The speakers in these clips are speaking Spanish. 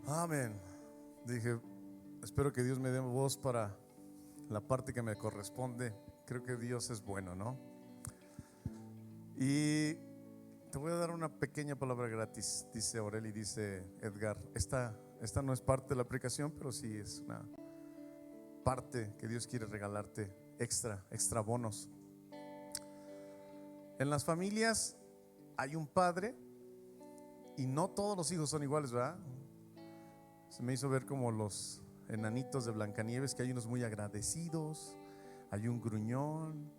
Amén. Dije, espero que Dios me dé voz para la parte que me corresponde. Creo que Dios es bueno, ¿no? Y te voy a dar una pequeña palabra gratis, dice Aureli, dice Edgar. Esta no es parte de la aplicación, pero sí es una parte que Dios quiere regalarte, extra bonos. En las familias hay un padre y no todos los hijos son iguales, ¿verdad? Se me hizo ver como los enanitos de Blancanieves, que hay unos muy agradecidos, hay un gruñón,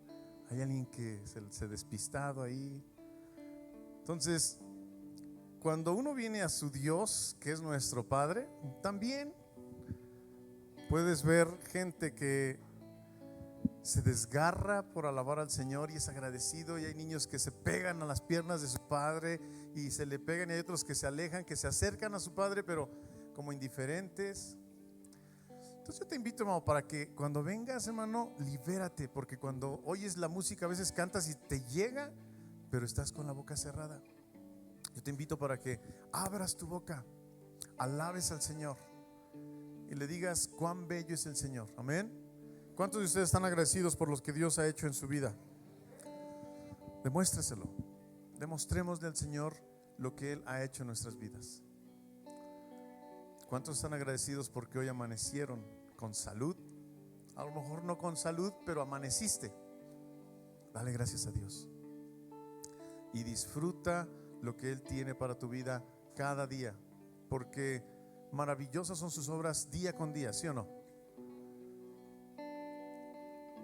hay alguien que se despistado ahí. Entonces, cuando uno viene a su Dios, que es nuestro Padre, también puedes ver gente que se desgarra por alabar al Señor y es agradecido, y hay niños que se pegan a las piernas de su padre y se le pegan, y hay otros que se alejan, que se acercan a su padre pero como indiferentes. Entonces yo te invito, hermano, para que cuando vengas, hermano, libérate, porque cuando oyes la música a veces cantas y te llega, pero estás con la boca cerrada. Yo te invito para que abras tu boca, alabes al Señor y le digas cuán bello es el Señor. Amén. ¿Cuántos de ustedes están agradecidos por lo que Dios ha hecho en su vida? Demuéstreselo. Demostrémosle al Señor lo que Él ha hecho en nuestras vidas. ¿Cuántos están agradecidos porque hoy amanecieron con salud? A lo mejor no con salud, pero amaneciste. Dale gracias a Dios y disfruta lo que Él tiene para tu vida cada día, porque maravillosas son sus obras día con día, ¿sí o no?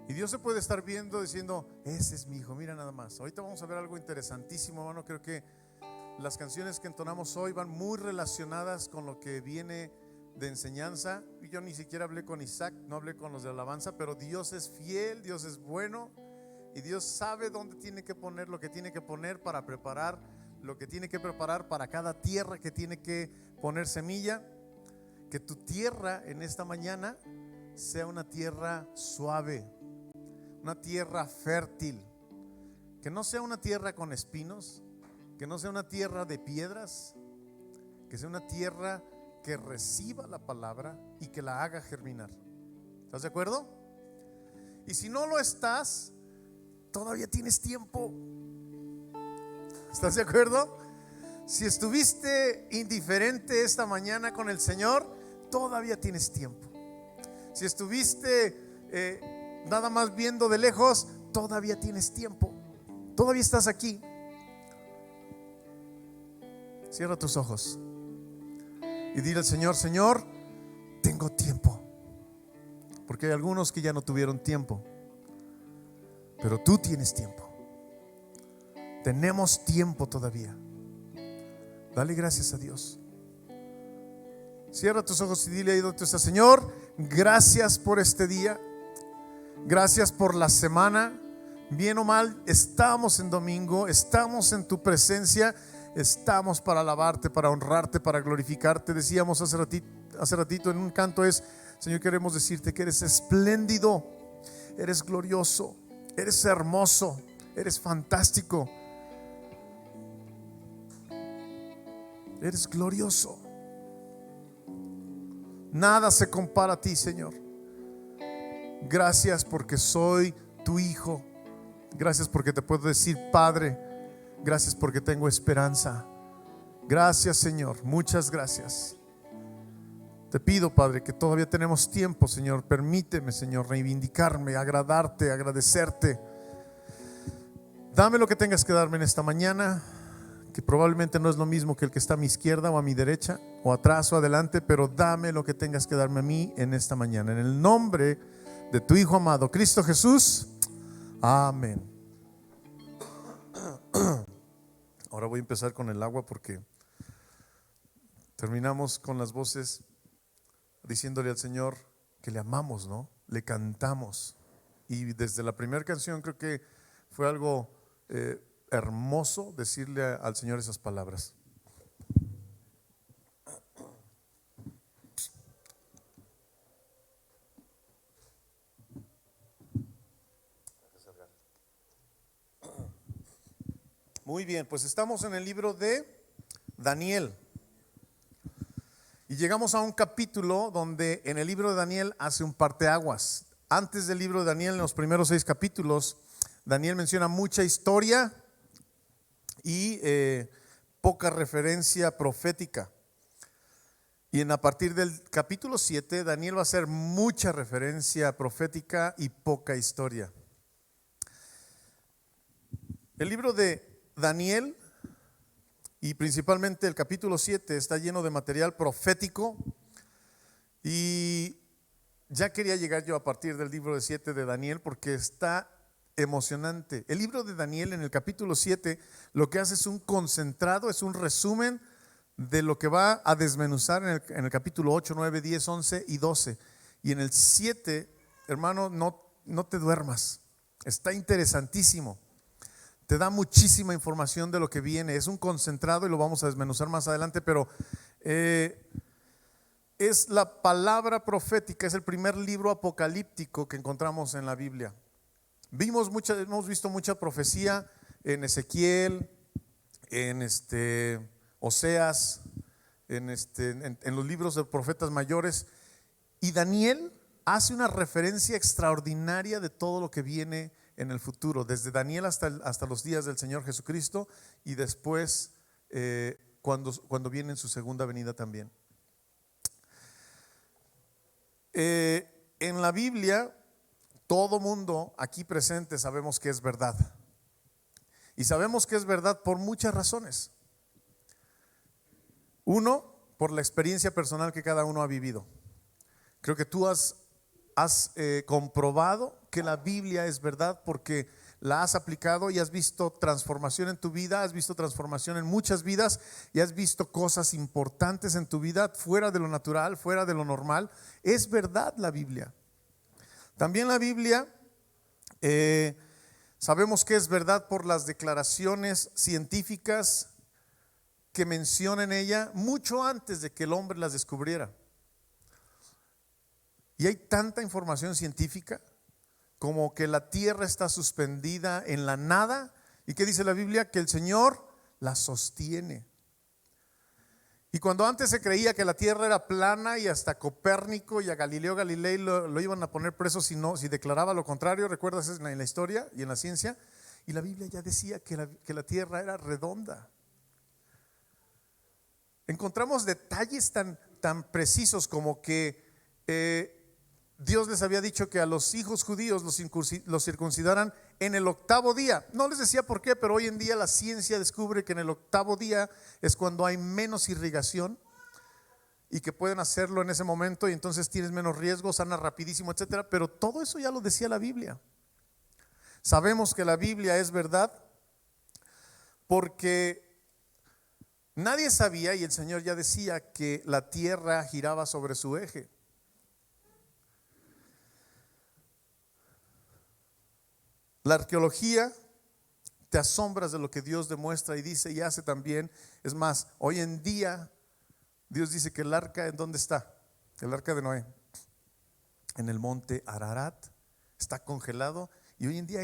Y Dios se puede estar viendo diciendo, ese es mi hijo, mira nada más. Ahorita vamos a ver algo interesantísimo, hermano. Creo que las canciones que entonamos hoy van muy relacionadas con lo que viene de enseñanza. Y yo ni siquiera hablé con Isaac, no hablé con los de alabanza, pero Dios es fiel, Dios es bueno, y Dios sabe dónde tiene que poner lo que tiene que poner para preparar lo que tiene que preparar para cada tierra que tiene que poner semilla. Que tu tierra en esta mañana sea una tierra suave, una tierra fértil, que no sea una tierra con espinos, que no sea una tierra de piedras, que sea una tierra que reciba la palabra y que la haga germinar. ¿Estás de acuerdo? Y si no lo estás, todavía tienes tiempo. ¿Estás de acuerdo? Si estuviste indiferente esta mañana con el Señor, todavía tienes tiempo. Si estuviste nada más viendo de lejos, todavía tienes tiempo. Todavía estás aquí. Cierra tus ojos y dile al Señor: Señor, tengo tiempo. Porque hay algunos que ya no tuvieron tiempo, pero tú tienes tiempo. Tenemos tiempo todavía. Dale gracias a Dios. Cierra tus ojos y dile ahí donde tú estás: Señor, gracias por este día. Gracias por la semana. Bien o mal, estamos en domingo, estamos en tu presencia, estamos para alabarte, para honrarte, para glorificarte. Decíamos hace ratito en un canto Señor, queremos decirte que eres espléndido, eres glorioso, eres hermoso, eres fantástico, eres glorioso. Nada se compara a ti, Señor. Gracias porque soy tu hijo. Gracias porque te puedo decir Padre. Gracias porque tengo esperanza. Gracias, Señor, muchas gracias. Te pido, Padre, que todavía tenemos tiempo, Señor. Permíteme, Señor, reivindicarme, agradarte, agradecerte. Dame lo que tengas que darme en esta mañana, que probablemente no es lo mismo que el que está a mi izquierda o a mi derecha, o atrás o adelante, pero dame lo que tengas que darme a mí en esta mañana. En el nombre de tu Hijo amado, Cristo Jesús. Amén. Ahora voy a empezar con el agua, porque terminamos con las voces diciéndole al Señor que le amamos, ¿no? Le cantamos. Y desde la primera canción creo que fue algo hermoso decirle al Señor esas palabras. Muy bien, pues estamos en el libro de Daniel. Y llegamos a un capítulo donde en el libro de Daniel hace un parteaguas. Antes del libro de Daniel, en los primeros 6 capítulos, Daniel menciona mucha historia y poca referencia profética. Y a partir del capítulo 7, Daniel va a hacer mucha referencia profética y poca historia. El libro de Daniel y principalmente el capítulo 7 está lleno de material profético, y ya quería llegar yo a partir del libro de 7 de Daniel porque está emocionante. El libro de Daniel en el capítulo 7 lo que hace es un concentrado, es un resumen de lo que va a desmenuzar en el capítulo 8, 9, 10, 11 y 12. Y en el 7, hermano, no te duermas, está interesantísimo. Te da muchísima información de lo que viene. Es un concentrado y lo vamos a desmenuzar más adelante, pero es la palabra profética, es el primer libro apocalíptico que encontramos en la Biblia. Hemos visto mucha profecía en Ezequiel, en Oseas, en los libros de profetas mayores, y Daniel hace una referencia extraordinaria de todo lo que viene en el futuro, desde Daniel hasta los días del Señor Jesucristo, y después cuando viene en su segunda venida también. En la Biblia, todo mundo aquí presente sabemos que es verdad, y sabemos que es verdad por muchas razones. Uno, por la experiencia personal que cada uno ha vivido. Creo que tú has comprobado que la Biblia es verdad porque la has aplicado y has visto transformación en tu vida, has visto transformación en muchas vidas y has visto cosas importantes en tu vida fuera de lo natural, fuera de lo normal. Es verdad la Biblia. También la Biblia sabemos que es verdad por las declaraciones científicas que menciona en ella mucho antes de que el hombre las descubriera. Y hay tanta información científica como que la tierra está suspendida en la nada. ¿Y qué dice la Biblia? Que el Señor la sostiene. Y cuando antes se creía que la tierra era plana, y hasta Copérnico y a Galileo Galilei lo iban a poner preso si declaraba lo contrario, ¿recuerdas en la historia y en la ciencia? Y la Biblia ya decía que la tierra era redonda. Encontramos detalles tan precisos como que Dios les había dicho que a los hijos judíos los circuncidaran en el 8º día. No les decía por qué, pero hoy en día la ciencia descubre que en el 8º día es cuando hay menos irrigación y que pueden hacerlo en ese momento, y entonces tienes menos riesgo, sana rapidísimo, etcétera. Pero todo eso ya lo decía la Biblia. Sabemos que la Biblia es verdad porque nadie sabía, y el Señor ya decía, que la tierra giraba sobre su eje. La arqueología, te asombras de lo que Dios demuestra y dice y hace también. Es más, hoy en día Dios dice que el arca, ¿en dónde está? El arca de Noé, en el monte Ararat, está congelado. Y hoy en día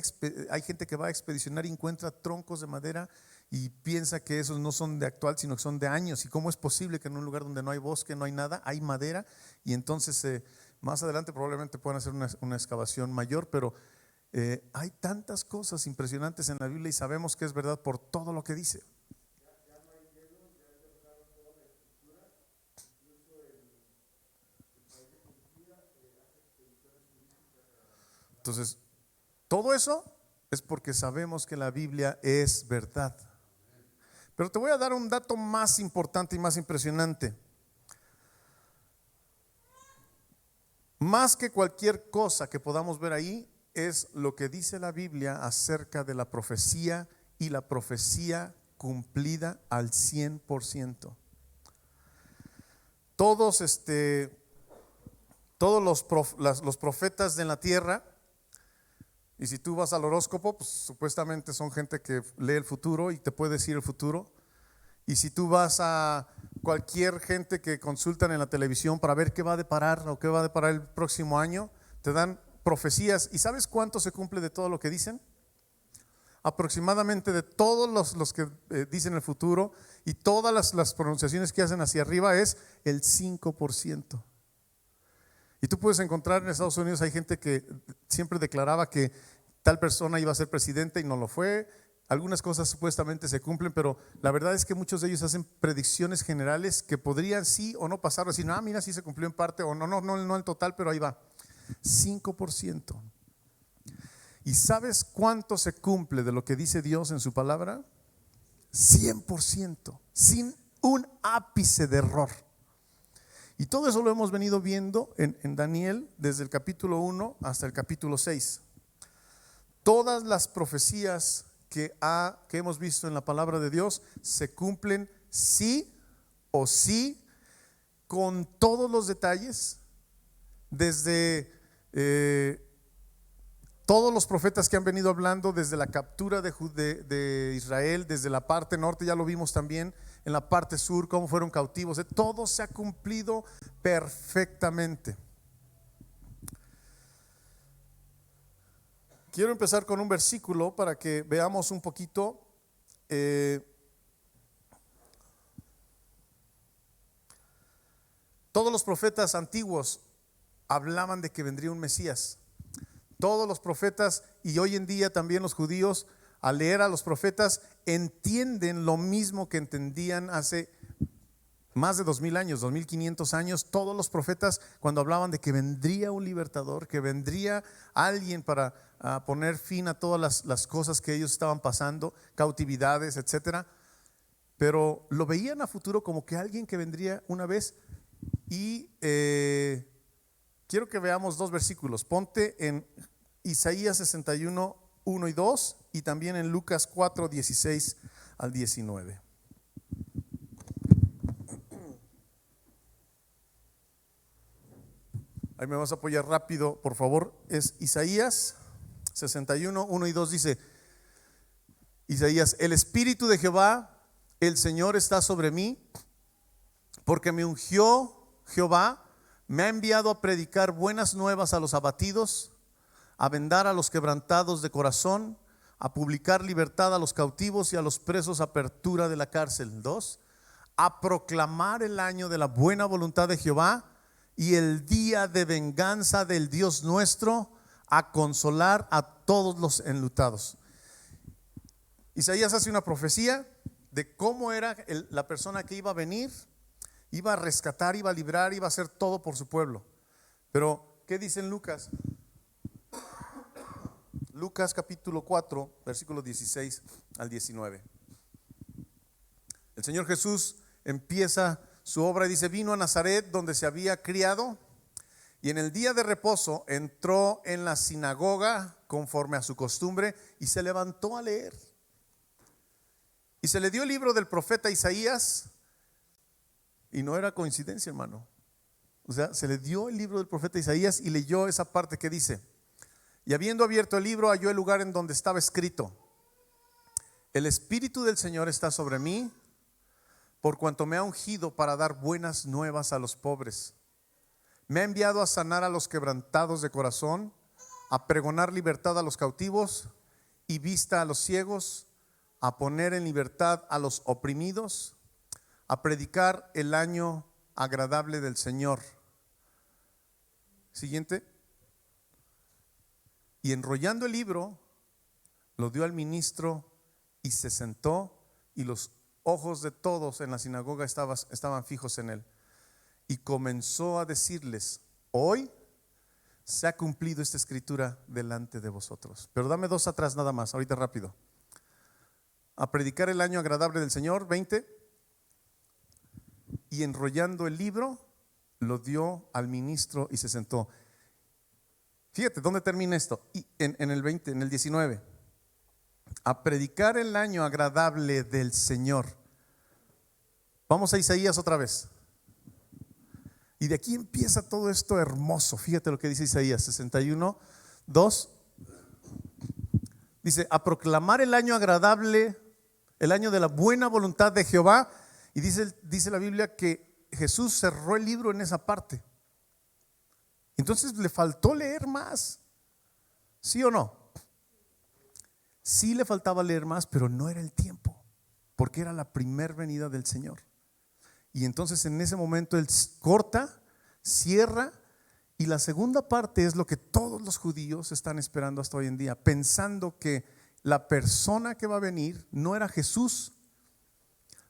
hay gente que va a expedicionar y encuentra troncos de madera y piensa que esos no son de actual, sino que son de años. ¿Y cómo es posible que en un lugar donde no hay bosque, no hay nada, hay madera? Y entonces más adelante probablemente puedan hacer una excavación mayor, pero hay tantas cosas impresionantes en la Biblia y sabemos que es verdad por todo lo que dice. Entonces, todo eso es porque sabemos que la Biblia es verdad. Pero te voy a dar un dato más importante y más impresionante. Más que cualquier cosa que podamos ver ahí, es lo que dice la Biblia acerca de la profecía, y la profecía cumplida al 100%. Todos los profetas de la tierra, y si tú vas al horóscopo, pues supuestamente son gente que lee el futuro y te puede decir el futuro. Y si tú vas a cualquier gente que consultan en la televisión para ver qué va a deparar o qué va a deparar el próximo año, te dan profecías. ¿Y sabes cuánto se cumple de todo lo que dicen? Aproximadamente de todos los que dicen el futuro, Y todas las pronunciaciones que hacen hacia arriba es el 5%. Y tú puedes encontrar en Estados Unidos, hay gente que siempre declaraba que tal persona iba a ser presidente y no lo fue. Algunas cosas supuestamente se cumplen, pero la verdad es que muchos de ellos hacen predicciones generales que podrían sí o no pasar. Decir, mira, sí se cumplió en parte, o no en total, pero ahí va. 5%. ¿Y sabes cuánto se cumple de lo que dice Dios en su palabra? 100%, sin un ápice de error. Y todo eso lo hemos venido viendo en Daniel desde el capítulo 1 hasta el capítulo 6. Todas las profecías que hemos visto en la palabra de Dios se cumplen sí o sí, con todos los detalles, desde todos los profetas que han venido hablando, desde la captura de Israel, desde la parte norte, ya lo vimos también, en la parte sur, cómo fueron cautivos. Todo se ha cumplido perfectamente. Quiero empezar con un versículo para que veamos un poquito. Todos los profetas antiguos hablaban de que vendría un Mesías. Todos los profetas, y hoy en día también los judíos, al leer a los profetas, entienden lo mismo que entendían hace más de 2000 años, 2500 años. Todos los profetas, cuando hablaban de que vendría un libertador, que vendría alguien para poner fin a todas las cosas que ellos estaban pasando, cautividades, etcétera, pero lo veían a futuro como que alguien que vendría una vez. Y quiero que veamos dos versículos. Ponte en Isaías 61, 1 y 2, y también en Lucas 4, 16 al 19. Ahí me vas a apoyar rápido, por favor. Es Isaías 61, 1 y 2. Dice Isaías: el Espíritu de Jehová, el Señor, está sobre mí, porque me ungió Jehová, me ha enviado a predicar buenas nuevas a los abatidos, a vendar a los quebrantados de corazón, a publicar libertad a los cautivos y a los presos apertura de la cárcel. 2, a proclamar el año de la buena voluntad de Jehová y el día de venganza del Dios nuestro, a consolar a todos los enlutados. Isaías hace una profecía de cómo era la persona que iba a venir, iba a rescatar, iba a librar, iba a hacer todo por su pueblo. Pero ¿qué dice en Lucas? Lucas capítulo 4, versículos 16 al 19. El Señor Jesús empieza su obra y dice: vino a Nazaret, donde se había criado, y en el día de reposo entró en la sinagoga conforme a su costumbre y se levantó a leer. Y se le dio el libro del profeta Isaías. Y no era coincidencia, hermano. O sea, se le dio el libro del profeta Isaías y leyó esa parte que dice: y habiendo abierto el libro, halló el lugar en donde estaba escrito: el Espíritu del Señor está sobre mí, por cuanto me ha ungido para dar buenas nuevas a los pobres. Me ha enviado a sanar a los quebrantados de corazón, a pregonar libertad a los cautivos y vista a los ciegos, a poner en libertad a los oprimidos, a predicar el año agradable del Señor. Siguiente. Y enrollando el libro, lo dio al ministro y se sentó, y los ojos de todos en la sinagoga estaban fijos en él. Y comenzó a decirles: hoy se ha cumplido esta escritura delante de vosotros. Pero dame dos atrás nada más, ahorita rápido. A predicar el año agradable del Señor, 20. Y enrollando el libro, lo dio al ministro y se sentó. Fíjate, ¿dónde termina esto? Y en el 20, en el 19. A predicar el año agradable del Señor. Vamos a Isaías otra vez. Y de aquí empieza todo esto hermoso. Fíjate lo que dice Isaías 61, 2. Dice: a proclamar el año agradable, el año de la buena voluntad de Jehová. Y dice la Biblia que Jesús cerró el libro en esa parte. Entonces le faltó leer más. ¿Sí o no? Sí le faltaba leer más, pero no era el tiempo. porque era la primer venida del Señor. Y entonces en ese momento Él corta, cierra, y la segunda parte es lo que todos los judíos están esperando hasta hoy en día, pensando que la persona que va a venir no era Jesús,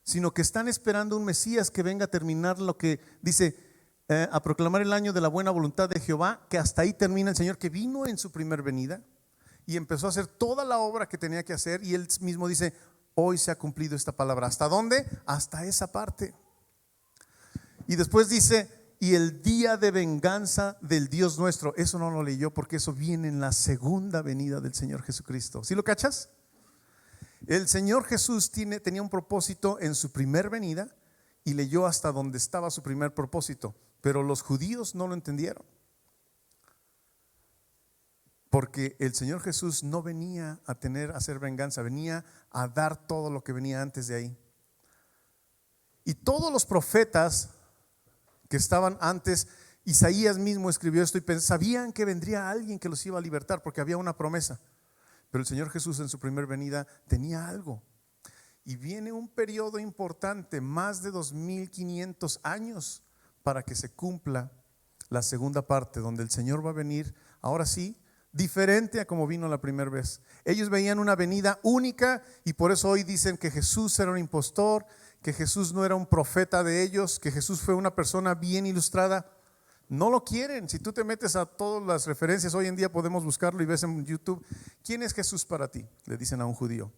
sino que están esperando un Mesías que venga a terminar lo que dice, a proclamar el año de la buena voluntad de Jehová, que hasta ahí termina el Señor, que vino en su primer venida y empezó a hacer toda la obra que tenía que hacer, y Él mismo dice, hoy se ha cumplido esta palabra. ¿Hasta dónde? Hasta esa parte. Y después dice, y el día de venganza del Dios nuestro. Eso no lo leyó porque eso viene en la segunda venida del Señor Jesucristo. ¿Sí lo cachas? El Señor Jesús tenía un propósito en su primer venida y leyó hasta donde estaba su primer propósito, pero los judíos no lo entendieron, porque el Señor Jesús no venía a hacer venganza, venía a dar todo lo que venía antes de ahí. Y todos los profetas que estaban antes, Isaías mismo escribió esto, y sabían que vendría alguien que los iba a libertar porque había una promesa. Pero el Señor Jesús en su primer venida tenía algo. Y viene un periodo importante, más de 2500 años, para que se cumpla la segunda parte, donde el Señor va a venir, ahora sí, diferente a como vino la primera vez. Ellos veían una venida única, y por eso hoy dicen que Jesús era un impostor, que Jesús no era un profeta de ellos, que Jesús fue una persona bien ilustrada. No lo quieren. Si tú te metes a todas las referencias, hoy en día podemos buscarlo y ves en YouTube, ¿quién es Jesús para ti?, le dicen a un judío.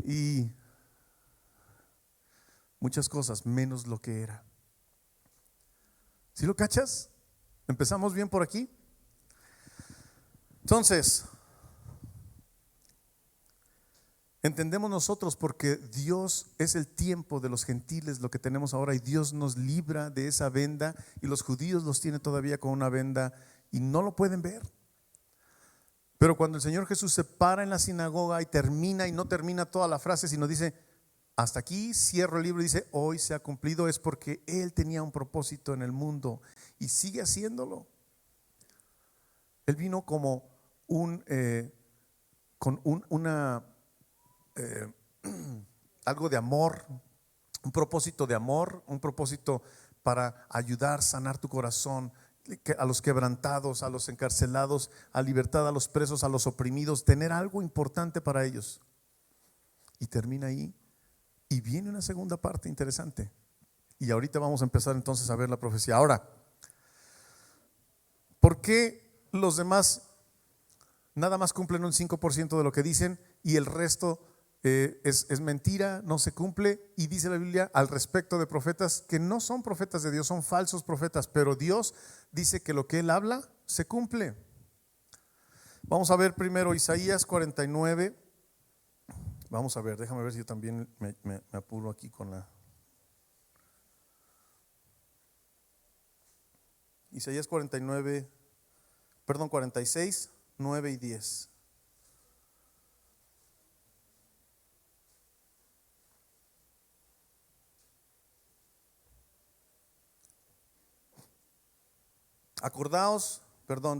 Y muchas cosas menos lo que era. ¿Sí lo cachas? ¿Empezamos bien por aquí? Entonces, entendemos nosotros porque Dios es el tiempo de los gentiles lo que tenemos ahora, y Dios nos libra de esa venda, y los judíos los tienen todavía con una venda y no lo pueden ver. Pero cuando el Señor Jesús se para en la sinagoga y termina, y no termina toda la frase, sino dice, hasta aquí, cierro el libro y dice, hoy se ha cumplido, es porque Él tenía un propósito en el mundo y sigue haciéndolo. Él vino como algo de amor, un propósito de amor, un propósito para ayudar, sanar tu corazón, a los quebrantados, a los encarcelados, a libertad a los presos, a los oprimidos, tener algo importante para ellos. Y termina ahí, y viene una segunda parte interesante. Y ahorita vamos a empezar entonces a ver la profecía. Ahora, ¿por qué los demás nada más cumplen un 5% de lo que dicen y el resto es mentira, no se cumple? Y dice la Biblia al respecto de profetas que no son profetas de Dios, son falsos profetas, pero Dios dice que lo que Él habla se cumple. Vamos a ver primero Isaías 49. Vamos a ver, déjame ver si yo también me apuro aquí con la Isaías 46, 9 y 10.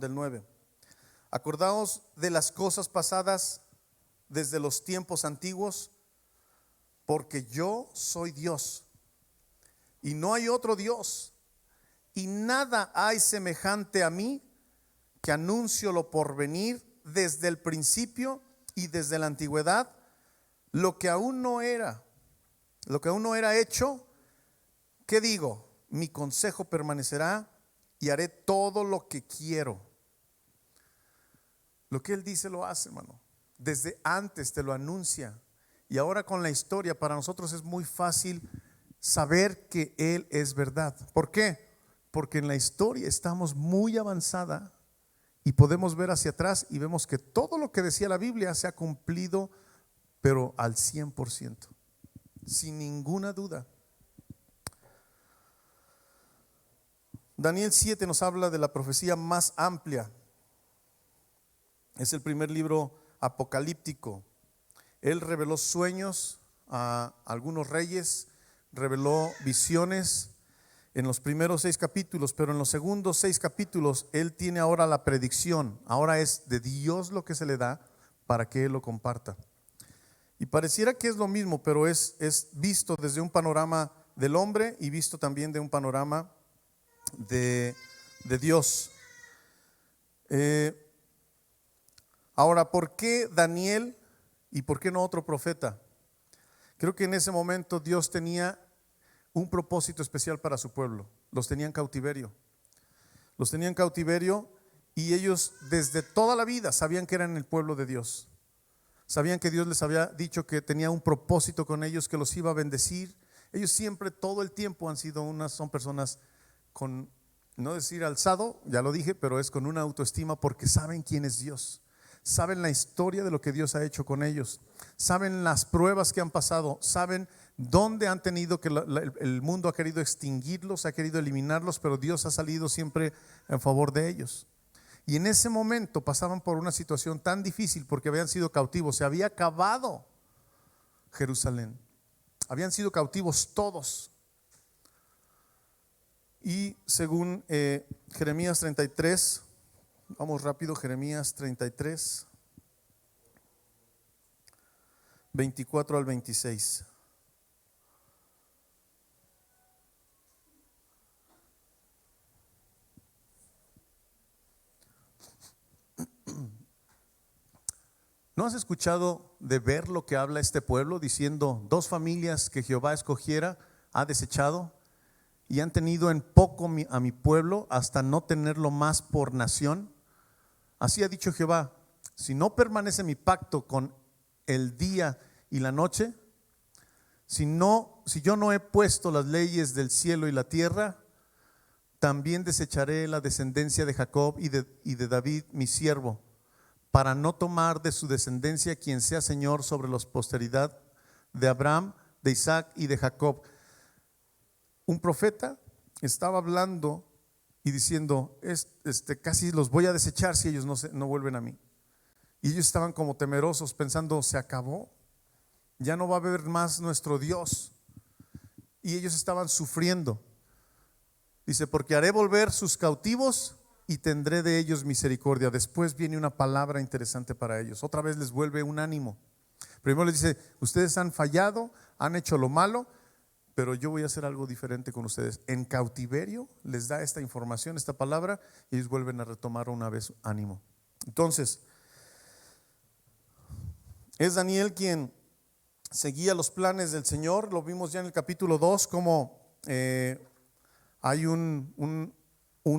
Del 9. Acordaos de las cosas pasadas desde los tiempos antiguos, porque yo soy Dios y no hay otro Dios, y nada hay semejante a mí, que anuncio lo por venir desde el principio y desde la antigüedad, lo que aún no era hecho. ¿Qué digo? Mi consejo permanecerá y haré todo lo que quiero. Lo que Él dice lo hace, hermano. Desde antes te lo anuncia. Y ahora con la historia, para nosotros es muy fácil saber que Él es verdad. ¿Por qué? Porque en la historia estamos muy avanzada y podemos ver hacia atrás y vemos que todo lo que decía la Biblia se ha cumplido, pero al 100%, sin ninguna duda. Daniel 7 nos habla de la profecía más amplia. Es el primer libro apocalíptico. Él reveló sueños a algunos reyes, reveló visiones en los primeros 6 capítulos, pero en los segundos 6 capítulos Él tiene ahora la predicción. Ahora es de Dios lo que se le da para que Él lo comparta. Y pareciera que es lo mismo, pero es visto desde un panorama del hombre y visto también de un panorama de Dios. Ahora, ¿por qué Daniel y por qué no otro profeta? Creo que en ese momento Dios tenía un propósito especial para su pueblo. Los tenía en cautiverio. Los tenía en cautiverio y ellos desde toda la vida sabían que eran el pueblo de Dios. Sabían que Dios les había dicho que tenía un propósito con ellos, que los iba a bendecir. Ellos siempre, todo el tiempo son personas con, no decir alzado, ya lo dije, pero es con una autoestima porque saben quién es Dios. Saben la historia de lo que Dios ha hecho con ellos. Saben las pruebas que han pasado. Saben dónde han tenido que el mundo ha querido extinguirlos, ha querido eliminarlos, pero Dios ha salido siempre en favor de ellos. Y en ese momento pasaban por una situación tan difícil porque habían sido cautivos. Se había acabado Jerusalén. Habían sido cautivos todos. Y según Jeremías 33, vamos rápido, Jeremías 33, 24 al 26. ¿No has escuchado de ver lo que habla este pueblo diciendo: dos familias que Jehová escogiera ha desechado y han tenido en poco a mi pueblo hasta no tenerlo más por nación? Así ha dicho Jehová: si no permanece mi pacto con el día y la noche, si yo no he puesto las leyes del cielo y la tierra, también desecharé la descendencia de Jacob y de David mi siervo, para no tomar de su descendencia quien sea Señor sobre los posteridad de Abraham, de Isaac y de Jacob. Un profeta estaba hablando y diciendo: casi los voy a desechar si ellos no vuelven a mí. Y ellos estaban como temerosos, pensando: se acabó, ya no va a haber más nuestro Dios. Y ellos estaban sufriendo. Dice: porque haré volver sus cautivos y tendré de ellos misericordia. Después viene una palabra interesante para ellos. Otra vez les vuelve un ánimo. Primero les dice: ustedes han fallado, han hecho lo malo, pero yo voy a hacer algo diferente con ustedes. En cautiverio les da esta información, esta palabra, y ellos vuelven a retomar una vez ánimo. Entonces, es Daniel quien seguía los planes del Señor. Lo vimos ya en el capítulo 2, como hay un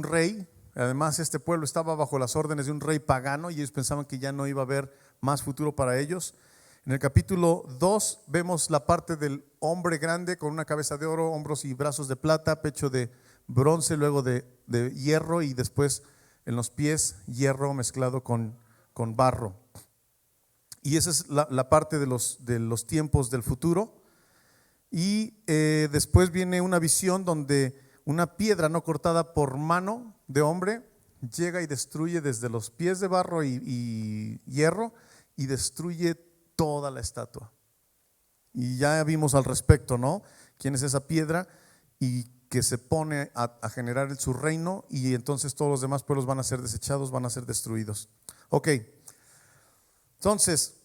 rey. Además, este pueblo estaba bajo las órdenes de un rey pagano y ellos pensaban que ya no iba a haber más futuro para ellos. En el capítulo 2 vemos la parte del hombre grande con una cabeza de oro, hombros y brazos de plata, pecho de bronce, luego de hierro, y después en los pies hierro mezclado con barro. Y esa es la parte de los tiempos del futuro. Y después viene una visión donde una piedra no cortada por mano de hombre llega y destruye desde los pies de barro y hierro, y destruye toda la estatua. Y ya vimos al respecto, ¿no? ¿Quién es esa piedra? Y que se pone a generar su reino, y entonces todos los demás pueblos van a ser desechados, van a ser destruidos. Ok, entonces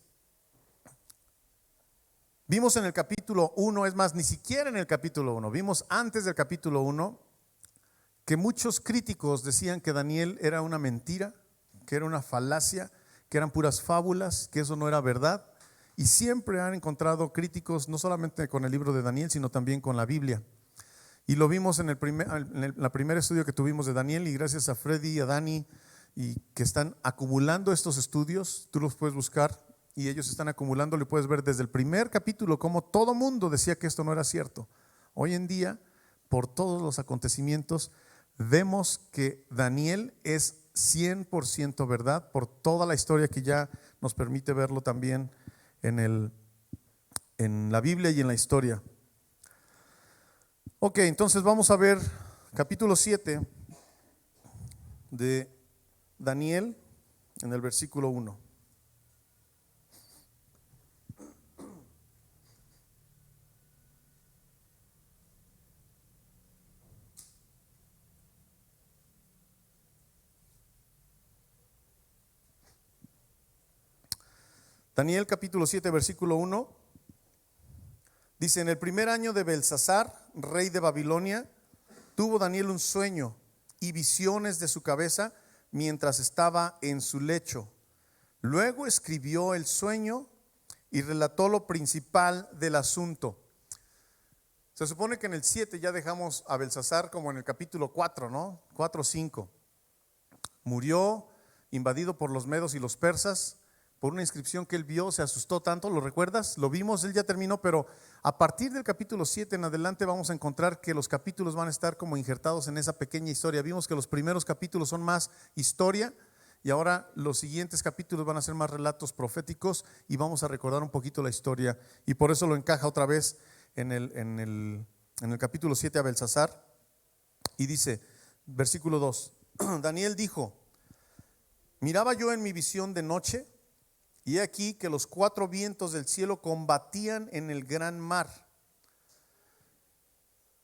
vimos en el capítulo 1, es más, ni siquiera en el capítulo 1, vimos antes del capítulo 1 que muchos críticos decían que Daniel era una mentira, que era una falacia, que eran puras fábulas, que eso no era verdad. Y siempre han encontrado críticos, no solamente con el libro de Daniel, sino también con la Biblia. Y lo vimos en el primer estudio que tuvimos de Daniel, y gracias a Freddy y a Dani, y que están acumulando estos estudios, tú los puedes buscar y ellos están acumulando, le puedes ver desde el primer capítulo cómo todo mundo decía que esto no era cierto. Hoy en día, por todos los acontecimientos, vemos que Daniel es 100% verdad, por toda la historia que ya nos permite verlo también en la Biblia y en la historia. Ok, entonces vamos a ver capítulo 7 de Daniel en el versículo 1. Daniel capítulo 7, versículo 1. Dice: en el primer año de Belsasar, rey de Babilonia, tuvo Daniel un sueño y visiones de su cabeza mientras estaba en su lecho. Luego escribió el sueño y relató lo principal del asunto. Se supone que en el 7 ya dejamos a Belsasar como en el capítulo 4, ¿no? 4 o 5. Murió invadido por los medos y los persas. Por una inscripción que él vio, se asustó tanto, ¿lo recuerdas? Lo vimos, él ya terminó, pero a partir del capítulo 7 en adelante vamos a encontrar que los capítulos van a estar como injertados en esa pequeña historia. Vimos que los primeros capítulos son más historia y ahora los siguientes capítulos van a ser más relatos proféticos y vamos a recordar un poquito la historia, y por eso lo encaja otra vez en el capítulo 7 a Belsasar. Y dice, versículo 2, Daniel dijo: miraba yo en mi visión de noche, y he aquí que los 4 vientos del cielo combatían en el gran mar,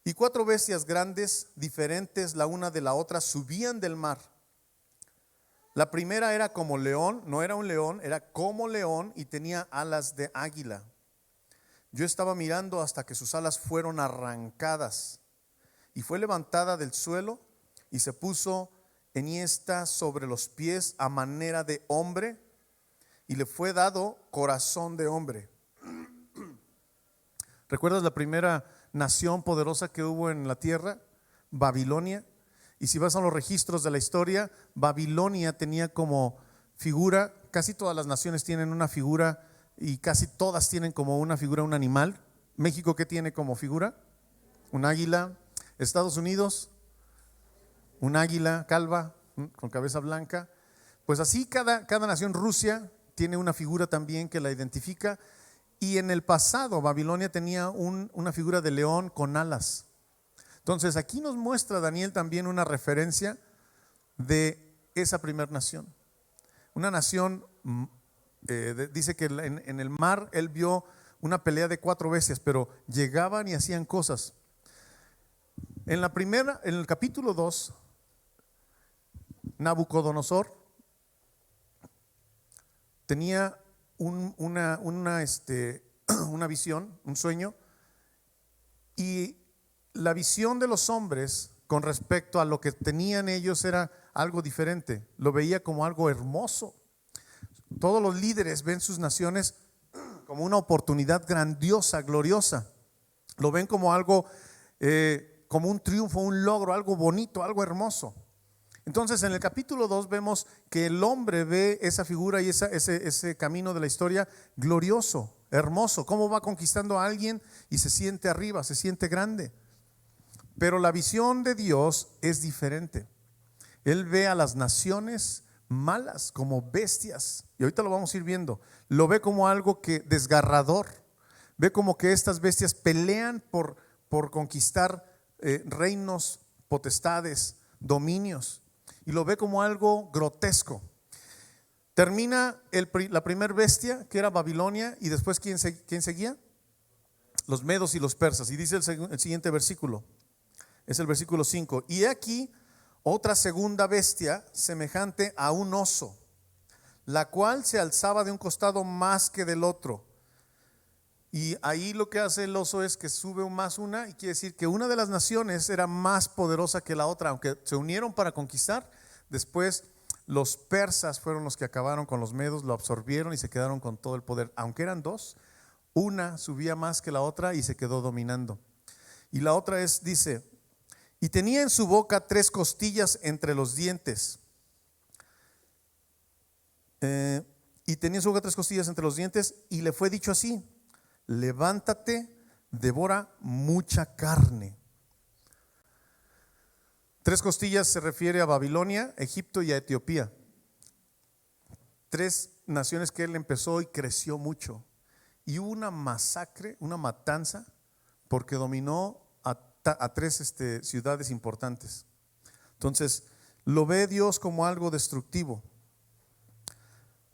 y 4 bestias grandes, diferentes la una de la otra, subían del mar. La primera era como león, no era un león, era como león y tenía alas de águila. Yo estaba mirando hasta que sus alas fueron arrancadas, y fue levantada del suelo y se puso enhiesta sobre los pies a manera de hombre, y le fue dado corazón de hombre. ¿Recuerdas la primera nación poderosa que hubo en la tierra? Babilonia. Y si vas a los registros de la historia, Babilonia tenía como figura, casi todas las naciones tienen una figura, y casi todas tienen como una figura un animal. México, ¿qué tiene como figura? Un águila. Estados Unidos, un águila calva con cabeza blanca. Pues así cada nación. Rusia tiene una figura también que la identifica. Y en el pasado Babilonia tenía una figura de león con alas. Entonces aquí nos muestra Daniel también una referencia de esa primera nación. Una nación, dice que en el mar él vio una pelea de 4 bestias, pero llegaban y hacían cosas. En el capítulo 2, Nabucodonosor tenía una visión, un sueño, y la visión de los hombres con respecto a lo que tenían ellos era algo diferente. Lo veía como algo hermoso. Todos los líderes ven sus naciones como una oportunidad grandiosa, gloriosa. Lo ven como algo, como un triunfo, un logro, algo bonito, algo hermoso. Entonces en el capítulo 2 vemos que el hombre ve esa figura y ese camino de la historia glorioso, hermoso, cómo va conquistando a alguien y se siente arriba, se siente grande. Pero la visión de Dios es diferente. Él ve a las naciones malas como bestias, y ahorita lo vamos a ir viendo. Lo ve como algo que desgarrador. Ve como que estas bestias pelean por conquistar reinos, potestades, dominios, y lo ve como algo grotesco. Termina la primera bestia, que era Babilonia, y después ¿quién seguía? Los medos y los persas. Y dice el siguiente versículo, es el versículo 5: y aquí otra segunda bestia semejante a un oso, la cual se alzaba de un costado más que del otro. Y ahí lo que hace el oso es que sube más una, y quiere decir que una de las naciones era más poderosa que la otra. Aunque se unieron para conquistar, después los persas fueron los que acabaron con los medos, lo absorbieron y se quedaron con todo el poder. Aunque eran dos, una subía más que la otra y se quedó dominando. Y la otra dice: y tenía en su boca 3 costillas entre los dientes. Y tenía en su boca 3 costillas entre los dientes, y le fue dicho así: levántate, devora mucha carne. 3 costillas se refiere a Babilonia, Egipto y a Etiopía. 3 naciones que él empezó y creció mucho. Y hubo una masacre, una matanza, porque dominó a 3 ciudades importantes. Entonces lo ve Dios como algo destructivo.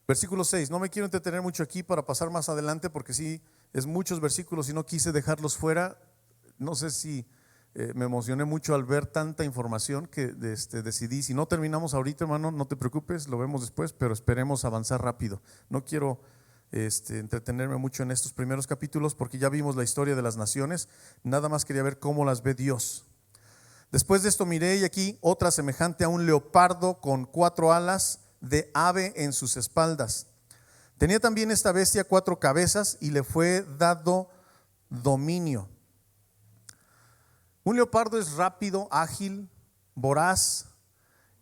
Versículo 6, no me quiero entretener mucho aquí para pasar más adelante, porque sí, es muchos versículos y no quise dejarlos fuera. No sé si me emocioné mucho al ver tanta información que decidí, si no terminamos ahorita, hermano, no te preocupes, lo vemos después, pero esperemos avanzar rápido. No quiero entretenerme mucho en estos primeros capítulos porque ya vimos la historia de las naciones. Nada más quería ver cómo las ve Dios. Después de esto miré y aquí otra semejante a un leopardo con 4 alas de ave en sus espaldas. Tenía también esta bestia 4 cabezas y le fue dado dominio. Un leopardo es rápido, ágil, voraz,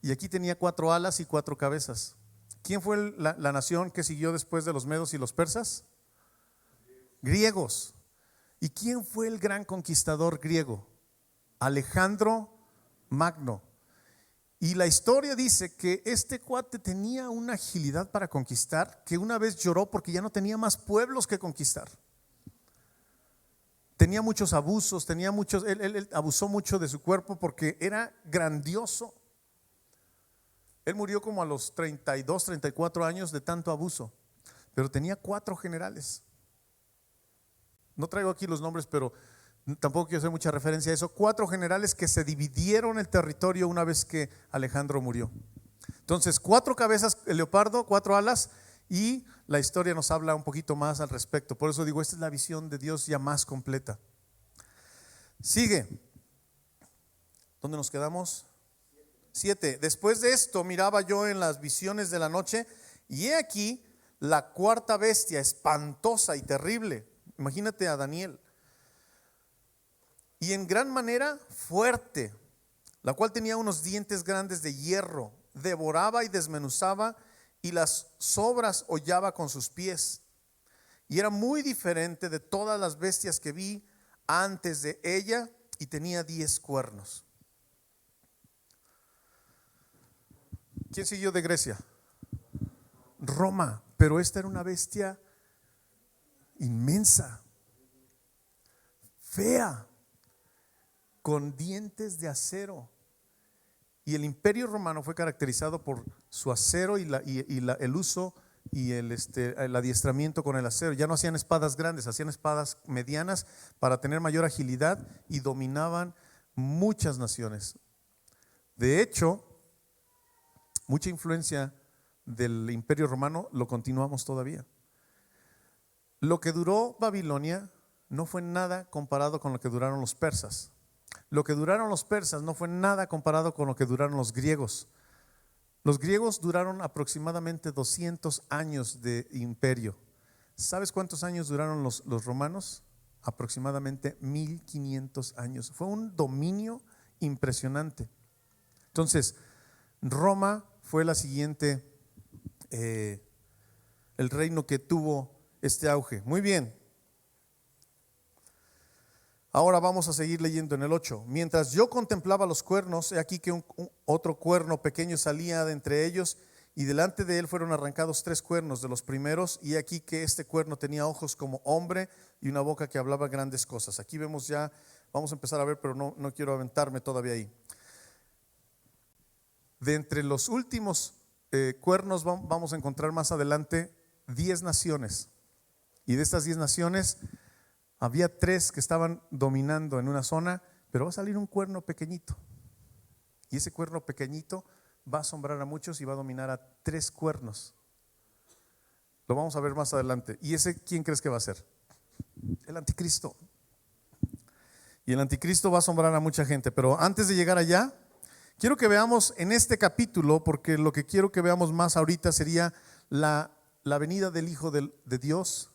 y aquí tenía 4 alas y 4 cabezas. ¿Quién fue la nación que siguió después de los medos y los persas? Griegos. ¿Y quién fue el gran conquistador griego? Alejandro Magno. Y la historia dice que este cuate tenía una agilidad para conquistar, que una vez lloró porque ya no tenía más pueblos que conquistar. Tenía muchos abusos, él abusó mucho de su cuerpo porque era grandioso. Él murió como a los 32, 34 años de tanto abuso, pero tenía 4 generales. No traigo aquí los nombres, pero tampoco quiero hacer mucha referencia a eso. 4 generales que se dividieron el territorio una vez que Alejandro murió. Entonces, 4 cabezas el leopardo, 4 alas, y la historia nos habla un poquito más al respecto. Por eso digo, esta es la visión de Dios ya más completa. Sigue. ¿Dónde nos quedamos? 7. Después de esto miraba yo en las visiones de la noche, y he aquí la 4ª bestia, espantosa y terrible. Imagínate a Daniel. Y en gran manera fuerte, la cual tenía unos dientes grandes de hierro, devoraba y desmenuzaba, y las sobras hollaba con sus pies. Y era muy diferente de todas las bestias que vi antes de ella, y tenía 10 cuernos. ¿Quién siguió de Grecia? Roma. Pero esta era una bestia inmensa, fea, con dientes de acero. Y el imperio romano fue caracterizado por su acero y el uso y el adiestramiento con el acero. Ya no hacían espadas grandes, hacían espadas medianas para tener mayor agilidad, y dominaban muchas naciones. De hecho, mucha influencia del imperio romano lo continuamos todavía. Lo que duró Babilonia no fue nada comparado con lo que duraron los persas. Lo que duraron los persas no fue nada comparado con lo que duraron los griegos. Los griegos duraron aproximadamente 200 años de imperio. ¿Sabes cuántos años duraron los romanos? Aproximadamente 1500 años. Fue un dominio impresionante. Entonces, Roma fue la siguiente, el reino que tuvo este auge. Muy bien. Ahora vamos a seguir leyendo en el 8. Mientras yo contemplaba los cuernos, he aquí que otro cuerno pequeño salía de entre ellos, y delante de él fueron arrancados 3 cuernos de los primeros, y aquí que este cuerno tenía ojos como hombre y una boca que hablaba grandes cosas. Aquí vemos ya, vamos a empezar a ver, pero no quiero aventarme todavía ahí. De entre los últimos cuernos vamos a encontrar más adelante 10 naciones, y de estas 10 naciones había 3 que estaban dominando en una zona, pero va a salir un cuerno pequeñito, y ese cuerno pequeñito va a asombrar a muchos y va a dominar a 3 cuernos. Lo vamos a ver más adelante. ¿Y ese quién crees que va a ser? El anticristo. Y el anticristo va a asombrar a mucha gente. Pero antes de llegar allá, quiero que veamos en este capítulo, porque lo que quiero que veamos más ahorita sería la venida del Hijo de Dios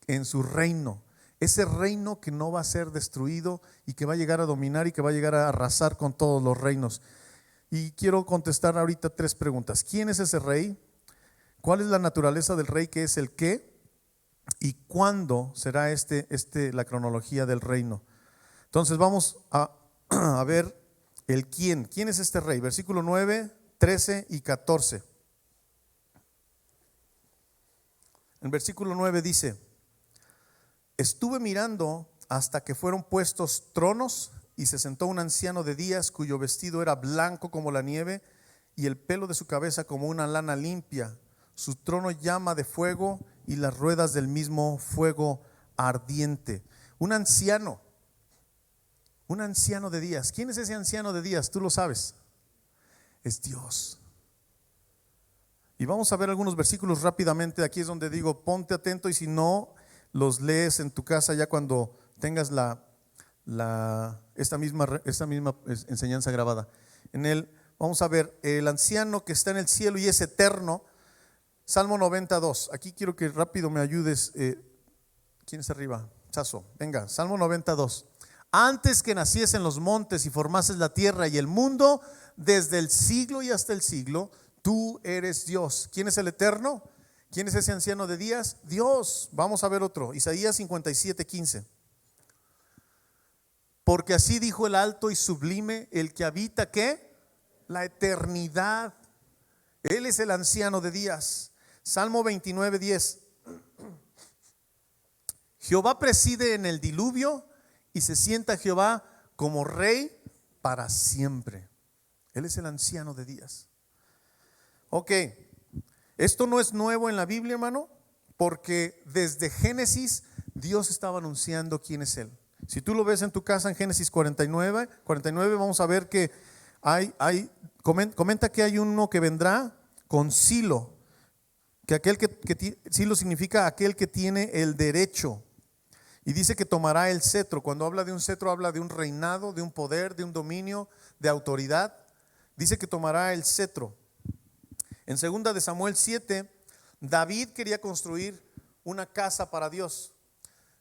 en su reino. Ese reino que no va a ser destruido y que va a llegar a dominar y que va a llegar a arrasar con todos los reinos. Y quiero contestar ahorita 3 preguntas. ¿Quién es ese rey? ¿Cuál es la naturaleza del rey, que es el qué? ¿Y cuándo será la cronología del reino? Entonces vamos a ver el quién. ¿Quién es este rey? Versículo 9, 13 y 14. En versículo 9 dice: estuve mirando hasta que fueron puestos tronos, y se sentó un anciano de días, cuyo vestido era blanco como la nieve, y el pelo de su cabeza como una lana limpia. Su trono llama de fuego, y las ruedas del mismo fuego ardiente. Un anciano de días. ¿Quién es ese anciano de días? Tú lo sabes. Es Dios. Y vamos a ver algunos versículos rápidamente. Aquí es donde digo, ponte atento, y si no, los lees en tu casa ya cuando tengas esta misma enseñanza grabada. Vamos a ver, el anciano que está en el cielo y es eterno. Salmo 92. Aquí quiero que rápido me ayudes. ¿Quién está arriba? Chazo, venga, Salmo 92. Antes que naciesen los montes y formases la tierra y el mundo, desde el siglo y hasta el siglo, tú eres Dios. ¿Quién es el eterno? ¿Quién es ese anciano de días? Dios. Vamos a ver otro, Isaías 57:15. Porque así dijo el alto y sublime, el que habita, ¿qué? La eternidad. Él es el anciano de días. Salmo 29:10. Jehová preside en el diluvio y se sienta Jehová como rey para siempre. Él es el anciano de días. Ok, esto no es nuevo en la Biblia, hermano, porque desde Génesis Dios estaba anunciando quién es Él. Si tú lo ves en tu casa en Génesis 49, vamos a ver que comenta que hay uno que vendrá con Silo, que Silo significa aquel que tiene el derecho, y dice que tomará el cetro. Cuando habla de un cetro, habla de un reinado, de un poder, de un dominio, de autoridad. Dice que tomará el cetro. En 2 de Samuel 7, David quería construir una casa para Dios.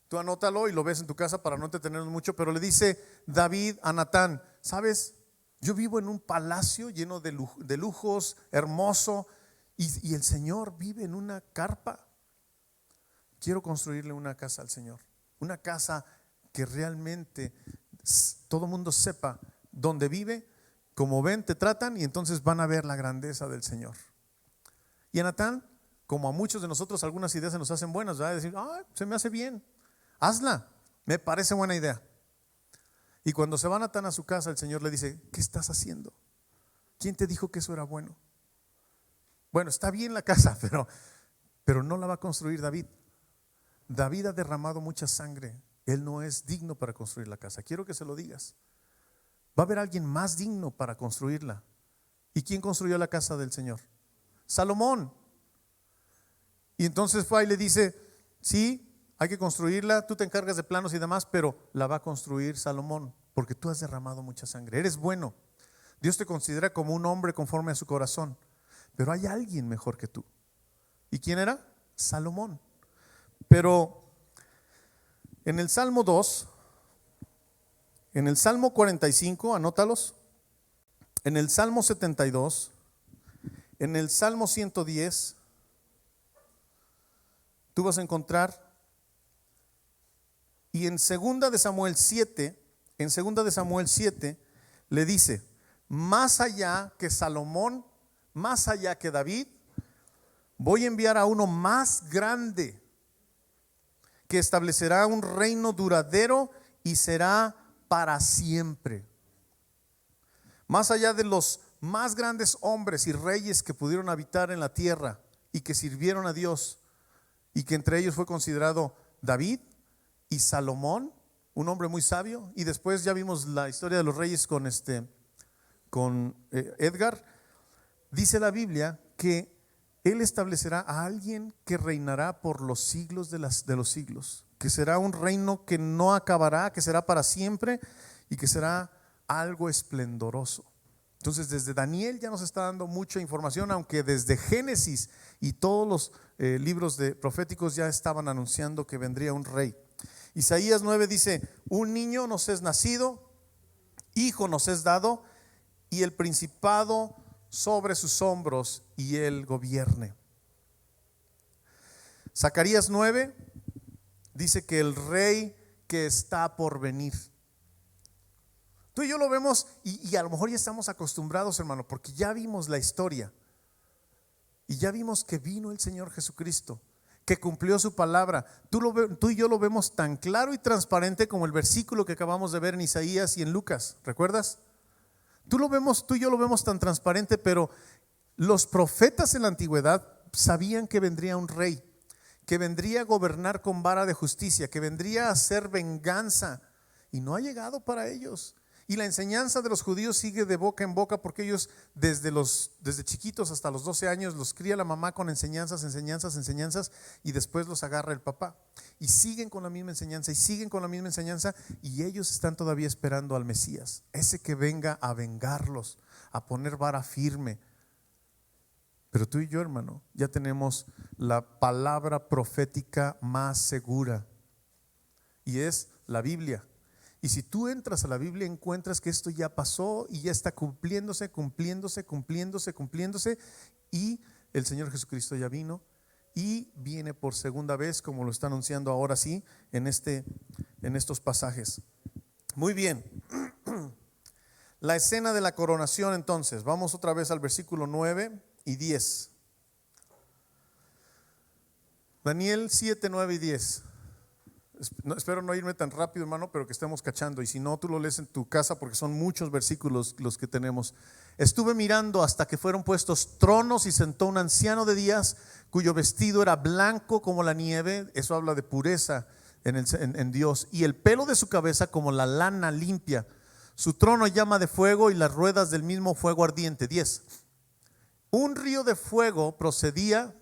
Tú anótalo y lo ves en tu casa para no entretenernos mucho, pero le dice David a Natán: ¿sabes? Yo vivo en un palacio lleno de lujos, hermoso, y el Señor vive en una carpa. Quiero construirle una casa al Señor, una casa que realmente todo mundo sepa dónde vive. Como ven, te tratan y entonces van a ver la grandeza del Señor. Y a Natán, como a muchos de nosotros, algunas ideas se nos hacen buenas, ¿verdad? Decir, se me hace bien, hazla, me parece buena idea. Y cuando se va Natán a su casa, el Señor le dice: ¿qué estás haciendo? ¿Quién te dijo que eso era bueno? Bueno, está bien la casa, pero no la va a construir David. David ha derramado mucha sangre. Él no es digno para construir la casa. Quiero que se lo digas. Va a haber alguien más digno para construirla. ¿Y quién construyó la casa del Señor? Salomón. Y entonces fue y le dice: sí, hay que construirla, tú te encargas de planos y demás, pero la va a construir Salomón, porque tú has derramado mucha sangre. Eres bueno. Dios te considera como un hombre conforme a su corazón, pero hay alguien mejor que tú. ¿Y quién era? Salomón. Pero en el Salmo 2, en el Salmo 45, anótalos, en el Salmo 72, en el Salmo 110, tú vas a encontrar, y en 2 de Samuel 7, le dice: más allá que Salomón, más allá que David, voy a enviar a uno más grande, que establecerá un reino duradero y será para siempre. Más allá de los más grandes hombres y reyes que pudieron habitar en la tierra y que sirvieron a Dios, y que entre ellos fue considerado David y Salomón, un hombre muy sabio. Y después ya vimos la historia de los reyes con Edgar. Dice la Biblia que Él establecerá a alguien que reinará por los siglos de los siglos, que será un reino que no acabará, que será para siempre y que será algo esplendoroso. Entonces, desde Daniel ya nos está dando mucha información, aunque desde Génesis y todos los libros proféticos ya estaban anunciando que vendría un rey. Isaías 9 dice: un niño nos es nacido, hijo nos es dado, y el principado sobre sus hombros, y él gobierne. Zacarías 9 dice que el rey que está por venir. Tú y yo lo vemos y a lo mejor ya estamos acostumbrados, hermano, porque ya vimos la historia y ya vimos que vino el Señor Jesucristo, que cumplió su palabra. Tú y yo lo vemos tan claro y transparente como el versículo que acabamos de ver en Isaías y en Lucas, ¿recuerdas? Tú y yo lo vemos tan transparente, pero los profetas en la antigüedad sabían que vendría un rey, que vendría a gobernar con vara de justicia, que vendría a hacer venganza, y no ha llegado para ellos. Y la enseñanza de los judíos sigue de boca en boca, porque ellos desde chiquitos hasta los 12 años los cría la mamá con enseñanzas, y después los agarra el papá. Y siguen con la misma enseñanza y siguen con la misma enseñanza, y ellos están todavía esperando al Mesías, ese que venga a vengarlos, a poner vara firme. Pero tú y yo, hermano, ya tenemos la palabra profética más segura, y es la Biblia. Y si tú entras a la Biblia, encuentras que esto ya pasó y ya está cumpliéndose, y el Señor Jesucristo ya vino y viene por segunda vez, como lo está anunciando ahora sí en estos pasajes. Muy bien. La escena de la coronación, entonces, vamos otra vez al versículo 9 y 10. Daniel 7, 9 y 10. Espero no irme tan rápido, hermano, pero que estemos cachando. Y si no, tú lo lees en tu casa, porque son muchos versículos los que tenemos. Estuve mirando hasta que fueron puestos tronos, y sentó un anciano de días, cuyo vestido era blanco como la nieve. Eso habla de pureza en Dios. Y el pelo de su cabeza como la lana limpia. Su trono llama de fuego, y las ruedas del mismo fuego ardiente. 10. Un río de fuego procedía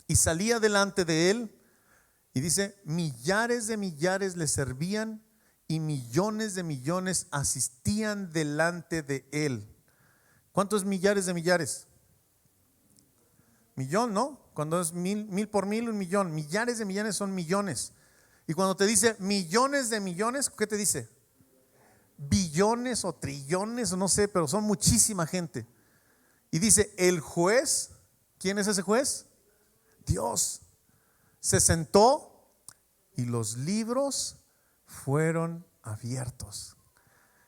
y salía delante de él. Y dice, millares de millares le servían, y millones de millones asistían delante de él. ¿Cuántos millares de millares? Millón, ¿no? Cuando es mil por mil, 1,000,000. Millares de millones son millones. Y cuando te dice millones de millones, ¿qué te dice? Billones o trillones, o no sé, pero son muchísima gente. Y dice, el juez, ¿quién es ese juez? Dios. Se sentó y los libros fueron abiertos.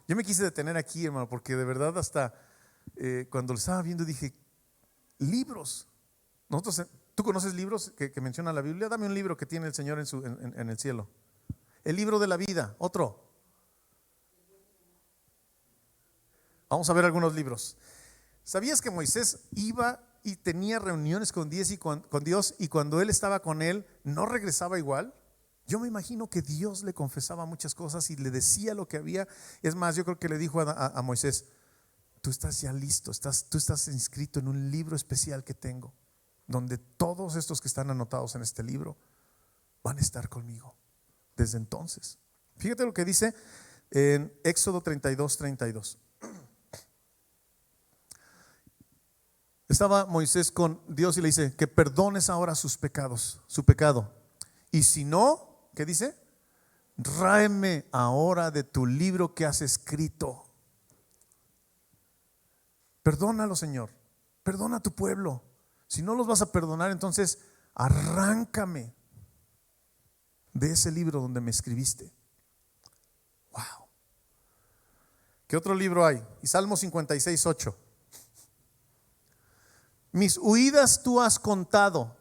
Yo me quise detener aquí, hermano, porque de verdad hasta cuando lo estaba viendo dije, libros. ¿Tú conoces libros que menciona la Biblia? Dame un libro que tiene el Señor en el cielo. El libro de la vida. Otro. Vamos a ver algunos libros. ¿Sabías que Moisés iba y tenía reuniones con Dios, y cuando él estaba con él no regresaba igual? Yo me imagino que Dios le confesaba muchas cosas y le decía lo que había. Es más, yo creo que le dijo a Moisés, tú estás ya listo, tú estás inscrito en un libro especial que tengo, donde todos estos que están anotados en este libro van a estar conmigo desde entonces. Fíjate lo que dice en Éxodo 32, 32. Estaba Moisés con Dios y le dice que perdones ahora sus pecados, su pecado. Y si no, ¿qué dice? Ráeme ahora de tu libro que has escrito. Perdónalo, Señor. Perdona a tu pueblo. Si no los vas a perdonar, entonces arráncame de ese libro donde me escribiste. Wow. ¿Qué otro libro hay? Y Salmo 56, 8. Mis huidas tú has contado,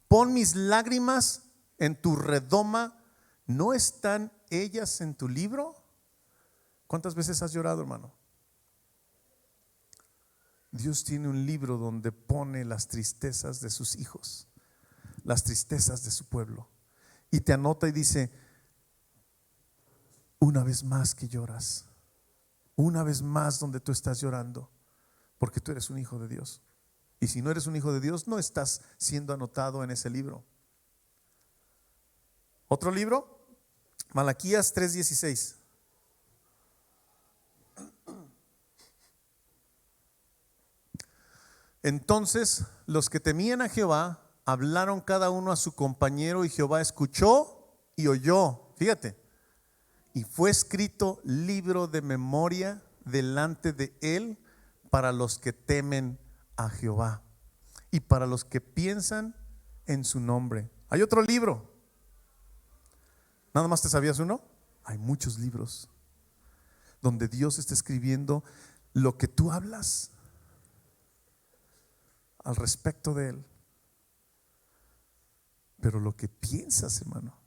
pon mis lágrimas en tu redoma, ¿no están ellas en tu libro? ¿Cuántas veces has llorado, hermano? Dios tiene un libro donde pone las tristezas de sus hijos, las tristezas de su pueblo, y te anota y dice, una vez más que lloras, una vez más donde tú estás llorando, porque tú eres un hijo de Dios. Y si no eres un hijo de Dios, no estás siendo anotado en ese libro. Otro libro, Malaquías 3:16. Entonces los que temían a Jehová hablaron cada uno a su compañero, y Jehová escuchó y oyó. Fíjate, y fue escrito libro de memoria delante de él para los que temen a Jehová y para los que piensan en su nombre. Hay otro libro. ¿Nada más te sabías uno? Hay muchos libros donde Dios está escribiendo lo que tú hablas al respecto de él, pero lo que piensas, hermano,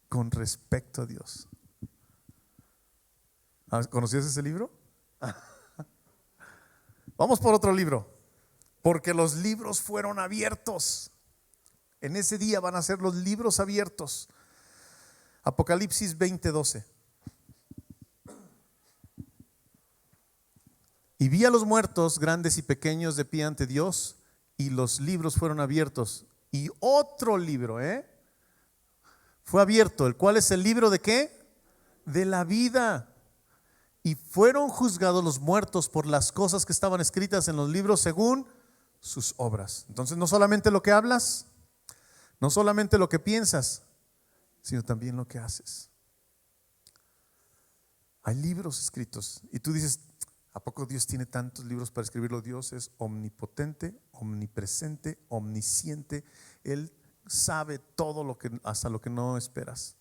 con respecto a Dios. ¿Conocías ese libro? Vamos por otro libro. Porque los libros fueron abiertos. En ese día van a ser los libros abiertos. Apocalipsis 20:12. Y vi a los muertos, grandes y pequeños, de pie ante Dios, y los libros fueron abiertos. Y otro libro, fue abierto, el cual es el libro de ¿qué? De la vida. Y fueron juzgados los muertos por las cosas que estaban escritas en los libros según sus obras. Entonces, no solamente lo que hablas, no solamente lo que piensas, sino también lo que haces. Hay libros escritos y tú dices, ¿a poco Dios tiene tantos libros para escribirlo? Dios es omnipotente, omnipresente, omnisciente. Él sabe todo lo que, hasta lo que no esperas.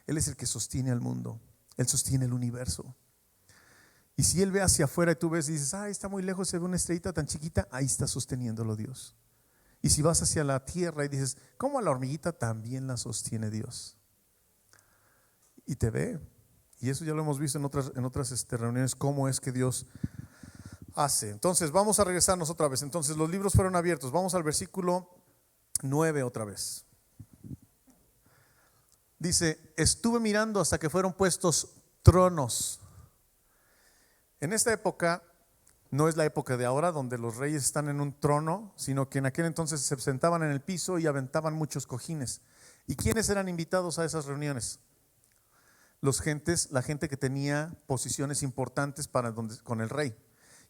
Él es el que sostiene al mundo. Él sostiene el universo. Y si Él ve hacia afuera y tú ves y dices, está muy lejos, se ve una estrellita tan chiquita, ahí está sosteniéndolo Dios. Y si vas hacia la tierra y dices, ¿cómo a la hormiguita? También la sostiene Dios. Y te ve. Y eso ya lo hemos visto en otras reuniones, cómo es que Dios hace. Entonces vamos a regresarnos otra vez. Entonces los libros fueron abiertos. Vamos al versículo 9 otra vez. Dice, estuve mirando hasta que fueron puestos tronos. En esta época, no es la época de ahora donde los reyes están en un trono, sino que en aquel entonces se sentaban en el piso y aventaban muchos cojines. ¿Y quiénes eran invitados a esas reuniones? La gente que tenía posiciones importantes con el rey.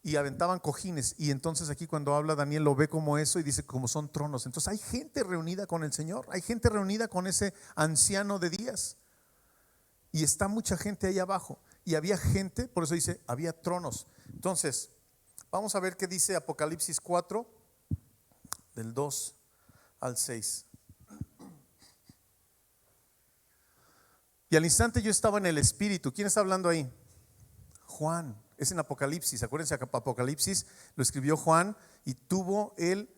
Y aventaban cojines. Y entonces aquí cuando habla Daniel lo ve como eso y dice como son tronos. Entonces hay gente reunida con el Señor, hay gente reunida con ese anciano de días. Y está mucha gente ahí abajo. Y había gente, por eso dice, había tronos. Entonces, vamos a ver qué dice Apocalipsis 4, del 2 al 6. Y al instante yo estaba en el Espíritu. ¿Quién está hablando ahí? Juan. Es en Apocalipsis. Acuérdense que Apocalipsis lo escribió Juan y tuvo él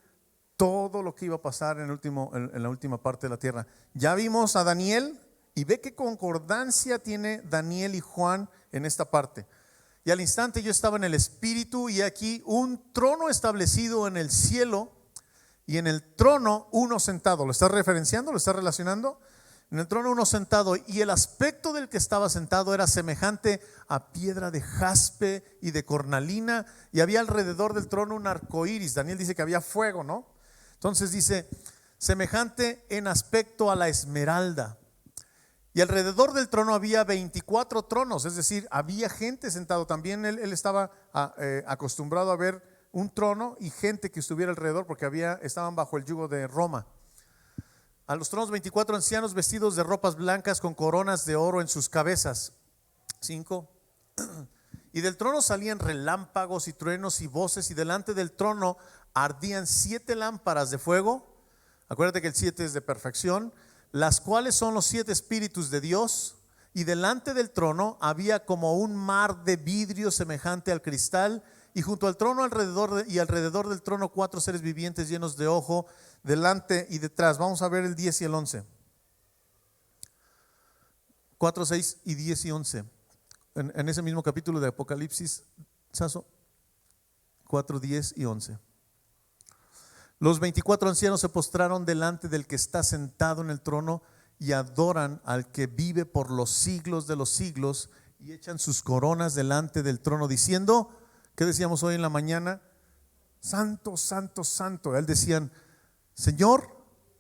todo lo que iba a pasar en la última parte de la tierra. Ya vimos a Daniel y ve qué concordancia tiene Daniel y Juan en esta parte. Y al instante yo estaba en el Espíritu y aquí un trono establecido en el cielo y en el trono uno sentado. ¿Lo está referenciando? ¿Lo está relacionando? En el trono uno sentado y el aspecto del que estaba sentado era semejante a piedra de jaspe y de cornalina y había alrededor del trono un arco iris. Daniel dice que había fuego, ¿no? Entonces dice, semejante en aspecto a la esmeralda. Y alrededor del trono había 24 tronos, es decir, había gente sentado. También él estaba acostumbrado a ver un trono y gente que estuviera alrededor porque estaban bajo el yugo de Roma. A los tronos 24 ancianos vestidos de ropas blancas con coronas de oro en sus cabezas. 5. Y del trono salían relámpagos y truenos y voces y delante del trono ardían 7 lámparas de fuego. Acuérdate que el 7 es de perfección, las cuales son los 7 espíritus de Dios. Y delante del trono había como un mar de vidrio semejante al cristal. Y junto al trono alrededor del trono 4 seres vivientes llenos de ojo, delante y detrás. Vamos a ver el 10 y el 11. 4, 6 y 10 y 11. En ese mismo capítulo de Apocalipsis, Saso, 4, 10 y 11. Los 24 ancianos se postraron delante del que está sentado en el trono y adoran al que vive por los siglos de los siglos y echan sus coronas delante del trono diciendo, ¿qué decíamos hoy en la mañana? Santo, santo, santo. Él decían, Señor,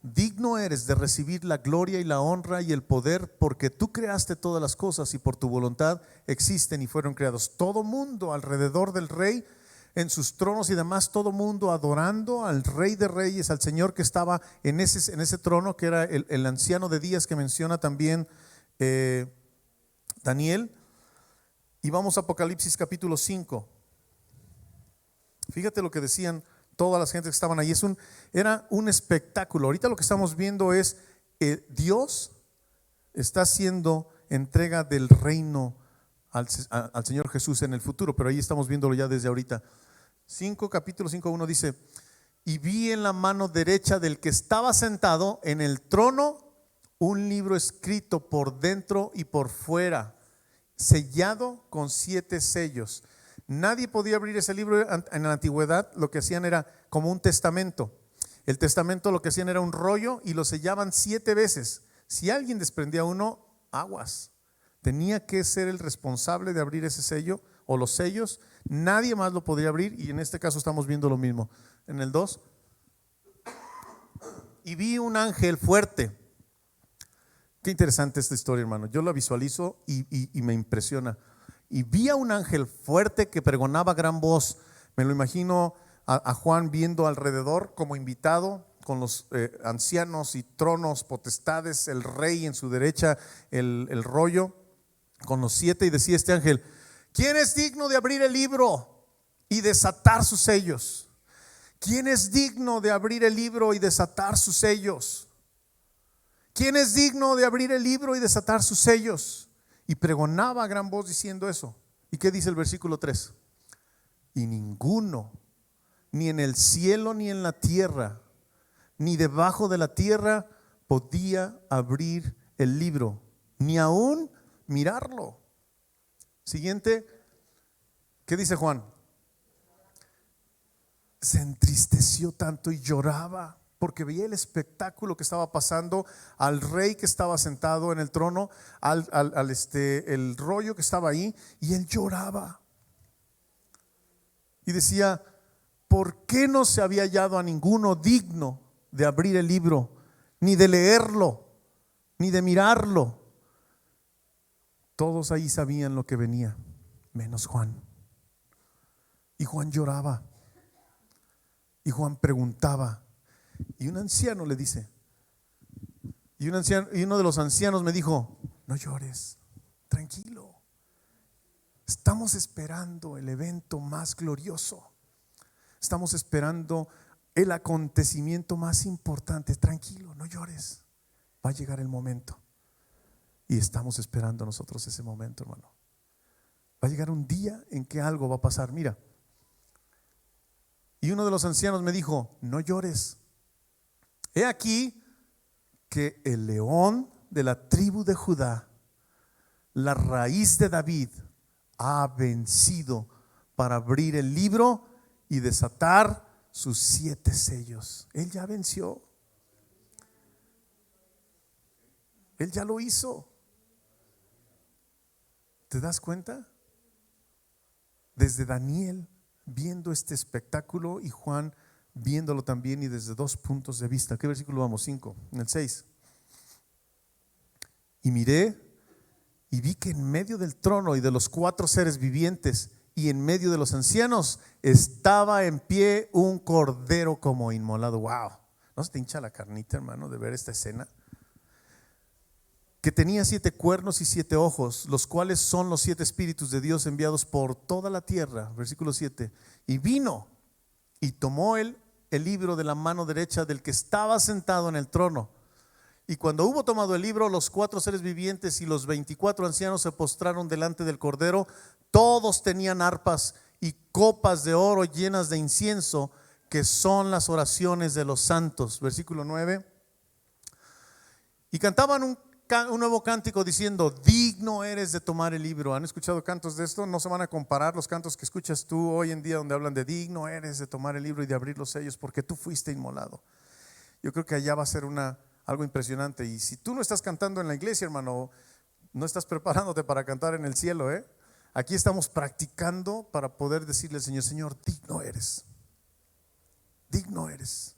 digno eres de recibir la gloria y la honra y el poder, porque tú creaste todas las cosas y por tu voluntad existen y fueron creados. Todo mundo alrededor del rey, en sus tronos y demás, todo mundo adorando al Rey de Reyes, al Señor que estaba en ese trono, que era el anciano de días que menciona también Daniel. Y vamos a Apocalipsis capítulo 5. Fíjate lo que decían todas las gentes que estaban ahí. Era un espectáculo. Ahorita lo que estamos viendo es Dios está haciendo entrega del reino al Señor Jesús en el futuro, pero ahí estamos viéndolo ya desde ahorita. Capítulo 5:1 dice, y vi en la mano derecha del que estaba sentado en el trono un libro escrito por dentro y por fuera, sellado con 7 sellos. Nadie podía abrir ese libro. En la antigüedad lo que hacían era como un testamento. El testamento lo que hacían era un rollo y lo sellaban 7 veces. Si alguien desprendía uno, aguas. Tenía que ser el responsable de abrir ese sello o los sellos. Nadie más lo podría abrir, y en este caso estamos viendo lo mismo. En el 2, y vi un ángel fuerte. Qué interesante esta historia, hermano. Yo la visualizo y me impresiona. Y vi a un ángel fuerte que pregonaba a gran voz. Me lo imagino a Juan viendo alrededor como invitado, con los ancianos y tronos, potestades, el rey en su derecha, el rollo, con los 7, y decía este ángel: ¿quién es digno de abrir el libro y desatar sus sellos? ¿Quién es digno de abrir el libro y desatar sus sellos? ¿Quién es digno de abrir el libro y desatar sus sellos? Y pregonaba a gran voz diciendo eso. ¿Y qué dice el versículo 3? Y ninguno, ni en el cielo ni en la tierra, ni debajo de la tierra, podía abrir el libro, ni aún mirarlo. Siguiente, ¿qué dice Juan? Se entristeció tanto y lloraba, porque veía el espectáculo que estaba pasando, al rey que estaba sentado en el trono, el rollo que estaba ahí, y él lloraba. Y decía: ¿por qué no se había hallado a ninguno digno de abrir el libro, ni de leerlo, ni de mirarlo? Todos ahí sabían lo que venía, menos Juan. Y Juan lloraba. Y Juan preguntaba. Y un anciano le dice, y uno de los ancianos me dijo: no llores, tranquilo. Estamos esperando el evento más glorioso. Estamos esperando el acontecimiento más importante. Tranquilo, no llores. Va a llegar el momento. Y estamos esperando nosotros ese momento, hermano. Va a llegar un día en que algo va a pasar. Mira. Y uno de los ancianos me dijo: no llores. He aquí que el león de la tribu de Judá, la raíz de David, ha vencido para abrir el libro y desatar sus 7 sellos. Él ya venció. Él ya lo hizo. ¿Te das cuenta? Desde Daniel viendo este espectáculo y Juan viéndolo también, y desde 2 puntos de vista. ¿Qué versículo vamos? 5, en el 6. Y miré y vi que en medio del trono y de los 4 seres vivientes y en medio de los ancianos estaba en pie un cordero como inmolado. Wow, ¿no se te hincha la carnita, hermano, de ver esta escena? Que tenía 7 cuernos y 7 ojos, los cuales son los 7 espíritus de Dios enviados por toda la tierra. Versículo 7. Y vino y tomó el libro de la mano derecha del que estaba sentado en el trono. Y cuando hubo tomado el libro, los 4 seres vivientes y los 24 ancianos se postraron delante del cordero. Todos tenían arpas y copas de oro llenas de incienso, que son las oraciones de los santos. Versículo 9. Y cantaban un nuevo cántico diciendo: digno eres de tomar el libro. ¿Han escuchado cantos de esto? No se van a comparar los cantos que escuchas tú hoy en día, donde hablan de digno eres de tomar el libro y de abrir los sellos, porque tú fuiste inmolado. Yo creo que allá va a ser algo impresionante. Y si tú no estás cantando en la iglesia, hermano, no estás preparándote para cantar en el cielo, ¿eh? Aquí estamos practicando para poder decirle al Señor: Señor, digno eres,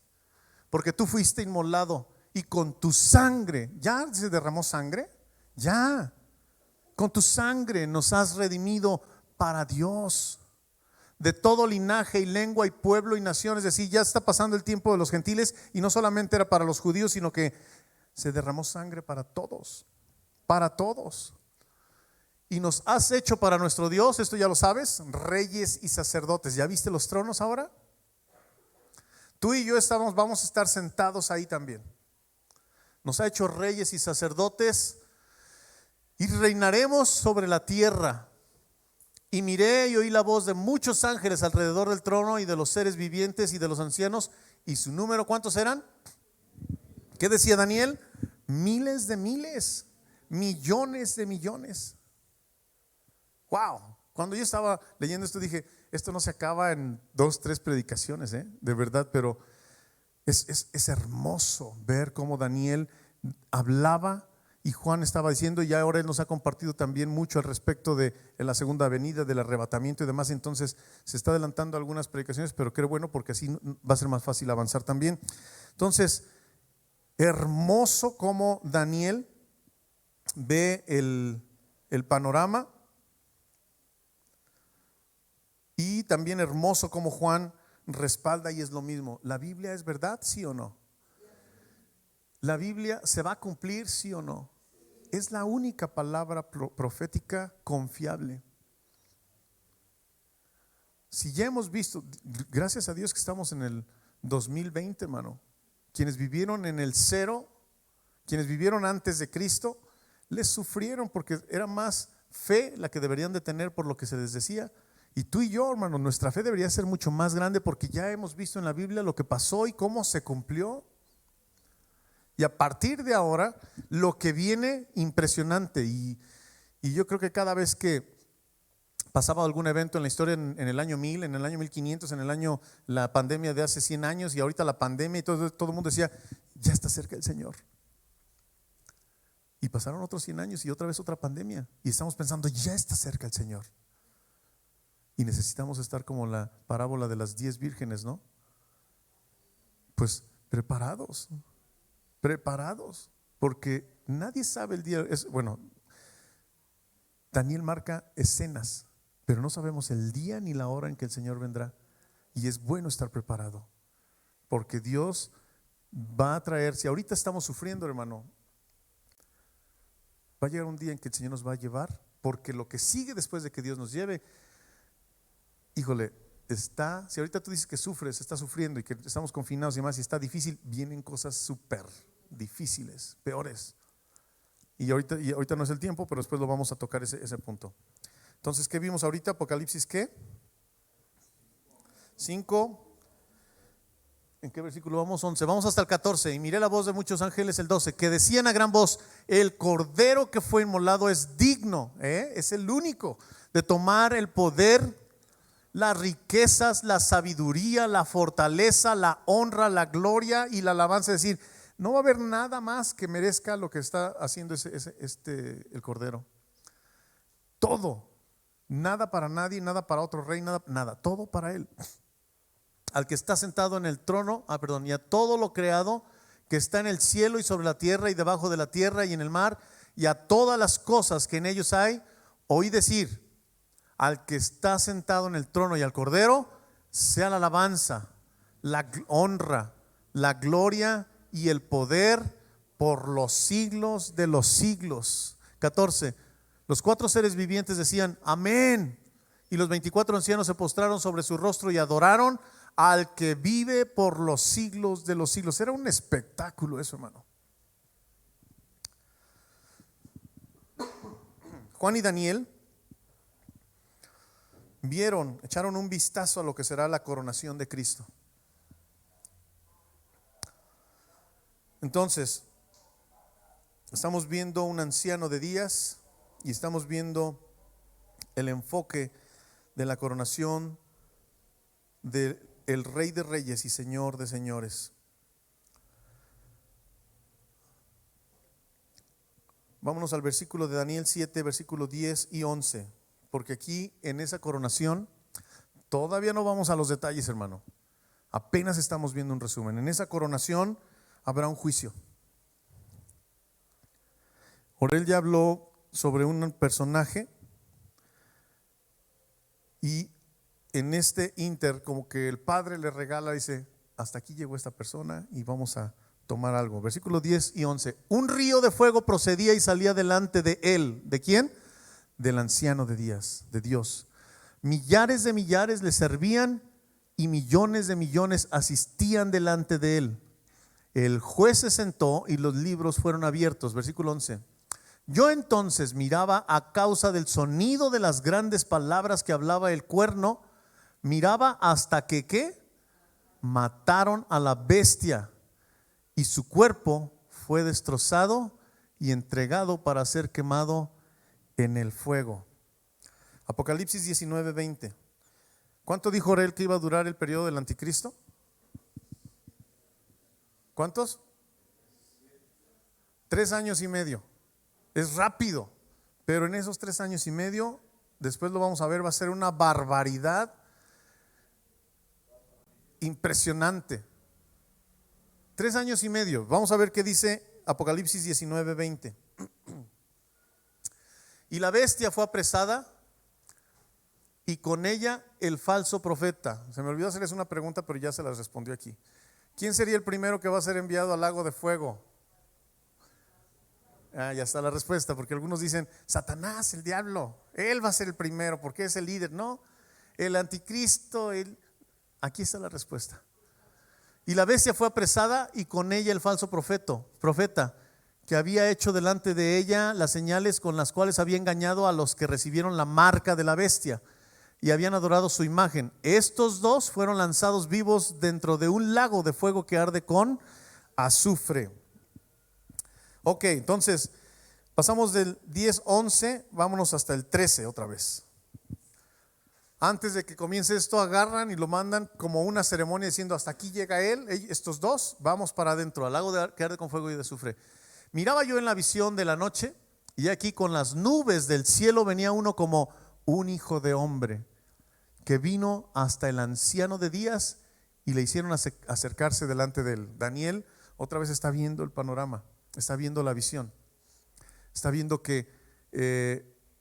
porque tú fuiste inmolado. Y con tu sangre, ¿ya se derramó sangre? Ya, con tu sangre nos has redimido para Dios, de todo linaje y lengua y pueblo y nación. Es decir, ya está pasando el tiempo de los gentiles, y no solamente era para los judíos, sino que se derramó sangre para todos, para todos. Y nos has hecho para nuestro Dios, esto ya lo sabes, reyes y sacerdotes. ¿Ya viste los tronos ahora? Tú y yo vamos a estar sentados ahí también. Nos ha hecho reyes y sacerdotes, y reinaremos sobre la tierra. Y miré y oí la voz de muchos ángeles alrededor del trono, y de los seres vivientes y de los ancianos, y su número, ¿cuántos eran? ¿Qué decía Daniel? Miles de miles, millones de millones. Wow, cuando yo estaba leyendo esto dije: esto no se acaba en 2, 3 predicaciones, de verdad. Pero es hermoso ver cómo Daniel hablaba y Juan estaba diciendo, y ahora él nos ha compartido también mucho al respecto de la segunda venida, del arrebatamiento y demás. Entonces se está adelantando algunas predicaciones, pero qué bueno, porque así va a ser más fácil avanzar también. Entonces, hermoso como Daniel ve el panorama, y también hermoso como Juan respalda, y es lo mismo. ¿La Biblia es verdad, sí o no? ¿La Biblia se va a cumplir, sí o no? Es la única palabra profética confiable. Si ya hemos visto, gracias a Dios que estamos en el 2020, hermano. Quienes vivieron en el cero, quienes vivieron antes de Cristo, les sufrieron porque era más fe la que deberían de tener por lo que se les decía. Y tú y yo, hermano, nuestra fe debería ser mucho más grande porque ya hemos visto en la Biblia lo que pasó y cómo se cumplió. Y a partir de ahora, lo que viene impresionante. Y yo creo que cada vez que pasaba algún evento en la historia, en el año 1000, en el año 1500, en el año, la pandemia de hace 100 años, y ahorita la pandemia, y todo el mundo decía, ya está cerca el Señor. Y pasaron otros 100 años y otra vez otra pandemia, y estamos pensando, ya está cerca el Señor. Y necesitamos estar como la parábola de las 10 vírgenes, ¿no? Pues preparados, porque nadie sabe el día. Bueno, Daniel marca escenas, pero no sabemos el día ni la hora en que el Señor vendrá. Y es bueno estar preparado, porque Dios va a traer. Si ahorita estamos sufriendo, hermano, va a llegar un día en que el Señor nos va a llevar, porque lo que sigue después de que Dios nos lleve, híjole, si ahorita tú dices que sufres, estás sufriendo y que estamos confinados y demás, y está difícil, vienen cosas súper difíciles, peores. Y ahorita no es el tiempo, pero después lo vamos a tocar ese punto. Entonces, ¿qué vimos ahorita? Apocalipsis, ¿qué? 5. ¿En qué versículo vamos? 11. Vamos hasta el 14. Y miré la voz de muchos ángeles, el 12, que decían a gran voz: el cordero que fue inmolado es digno, es el único, de tomar el poder, las riquezas, la sabiduría, la fortaleza, la honra, la gloria y la alabanza. Es decir, no va a haber nada más que merezca lo que está haciendo el cordero. Todo, nada para nadie, nada para otro rey, nada, todo para él. Al que está sentado en el trono, y a todo lo creado que está en el cielo y sobre la tierra y debajo de la tierra y en el mar, y a todas las cosas que en ellos hay, oí decir: al que está sentado en el trono y al cordero, sea la alabanza, la honra, la gloria y el poder por los siglos de los siglos. 14. Los 4 seres vivientes decían: amén. Y los 24 ancianos se postraron sobre su rostro y adoraron al que vive por los siglos de los siglos. Era un espectáculo eso, hermano. Juan y Daniel echaron un vistazo a lo que será la coronación de Cristo. Entonces, estamos viendo un anciano de días y estamos viendo el enfoque de la coronación del Rey de Reyes y Señor de Señores. Vámonos al versículo de Daniel 7, versículo 10 y 11. Porque aquí en esa coronación todavía no vamos a los detalles, hermano. Apenas estamos viendo un resumen. En esa coronación habrá un juicio. Orel ya habló sobre un personaje, y en este inter como que el Padre le regala, dice: hasta aquí llegó esta persona y vamos a tomar algo. Versículos 10 y 11. Un río de fuego procedía y salía delante de él. ¿De quién? Del anciano de días, de Dios. Millares de millares le servían y millones de millones asistían delante de él. El juez se sentó y los libros fueron abiertos. Versículo 11. Yo entonces miraba a causa del sonido de las grandes palabras que hablaba el cuerno, miraba hasta que ¿qué? Mataron a la bestia y su cuerpo fue destrozado y entregado para ser quemado en el fuego. Apocalipsis 19, 20. ¿Cuánto dijo Orel que iba a durar el periodo del anticristo? ¿Cuántos? 3 años y medio. es rápido, pero en esos 3 años y medio, después lo vamos a ver, va a ser una barbaridad impresionante. 3 años y medio. Vamos a ver qué dice Apocalipsis 19:20. Y la bestia fue apresada y con ella el falso profeta. Se me olvidó hacerles una pregunta, pero ya se las respondió aquí. ¿Quién sería el primero que va a ser enviado al lago de fuego? Ya está la respuesta, porque algunos dicen Satanás, el diablo, él va a ser el primero porque es el líder. No, el anticristo, aquí está la respuesta. Y la bestia fue apresada y con ella el falso profeta, que había hecho delante de ella las señales con las cuales había engañado a los que recibieron la marca de la bestia y habían adorado su imagen. Estos dos fueron lanzados vivos dentro de un lago de fuego que arde con azufre. Ok, entonces pasamos del 10:11, vámonos hasta el 13 otra vez. Antes de que comience esto, agarran y lo mandan como una ceremonia diciendo: hasta aquí llega él, estos dos, vamos para adentro, al lago que arde con fuego y de azufre. Miraba yo en la visión de la noche, y aquí con las nubes del cielo venía uno como un hijo de hombre, que vino hasta el anciano de días y le hicieron acercarse delante de él. Daniel otra vez está viendo el panorama, está viendo la visión, está viendo que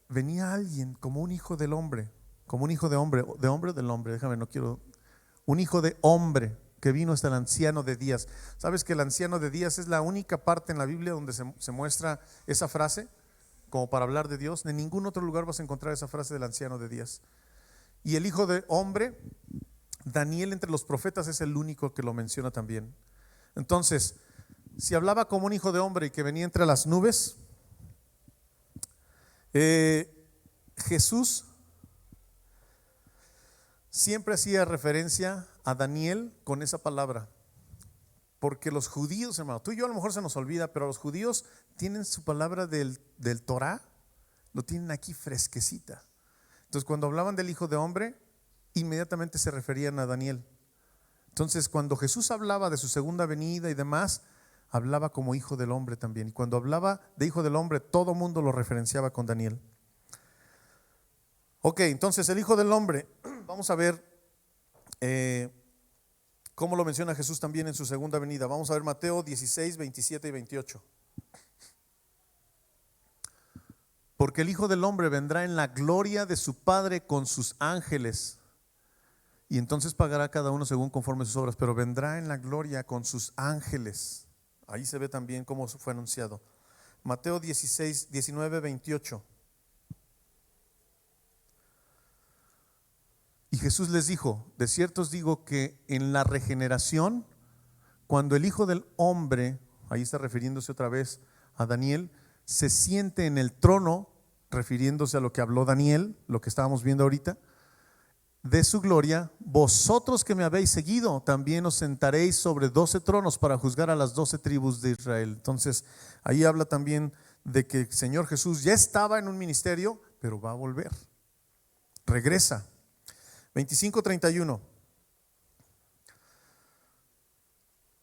venía alguien como un hijo del hombre, como un hijo de hombre, un hijo de hombre que vino hasta el anciano de días. ¿Sabes que el anciano de días es la única parte en la Biblia donde se muestra esa frase como para hablar de Dios? En ningún otro lugar vas a encontrar esa frase del anciano de días. Y el hijo de hombre, Daniel entre los profetas es el único que lo menciona también. Entonces, si hablaba como un hijo de hombre y que venía entre las nubes, Jesús siempre hacía referencia a Daniel con esa palabra, porque los judíos, hermano, tú y yo a lo mejor se nos olvida, pero los judíos tienen su palabra del Torah, lo tienen aquí fresquecita. Entonces cuando hablaban del hijo de hombre, inmediatamente se referían a Daniel. Entonces cuando Jesús hablaba de su segunda venida y demás, hablaba como hijo del hombre también. Y cuando hablaba de hijo del hombre, todo mundo lo referenciaba con Daniel. Ok, entonces el hijo del hombre, vamos a ver cómo lo menciona Jesús también en su segunda venida. Vamos a ver Mateo 16, 27 y 28. Porque el hijo del hombre vendrá en la gloria de su Padre con sus ángeles, y entonces pagará cada uno según conforme sus obras, pero vendrá en la gloria con sus ángeles. Ahí se ve también cómo fue anunciado. Mateo 16, 19, 28. Y Jesús les dijo: de cierto os digo que en la regeneración, cuando el Hijo del Hombre, ahí está refiriéndose otra vez a Daniel, se siente en el trono, refiriéndose a lo que habló Daniel, lo que estábamos viendo ahorita, de su gloria, vosotros que me habéis seguido, también os sentaréis sobre 12 tronos para juzgar a las 12 tribus de Israel. Entonces, ahí habla también de que el Señor Jesús ya estaba en un ministerio, pero va a volver, regresa. 25:31.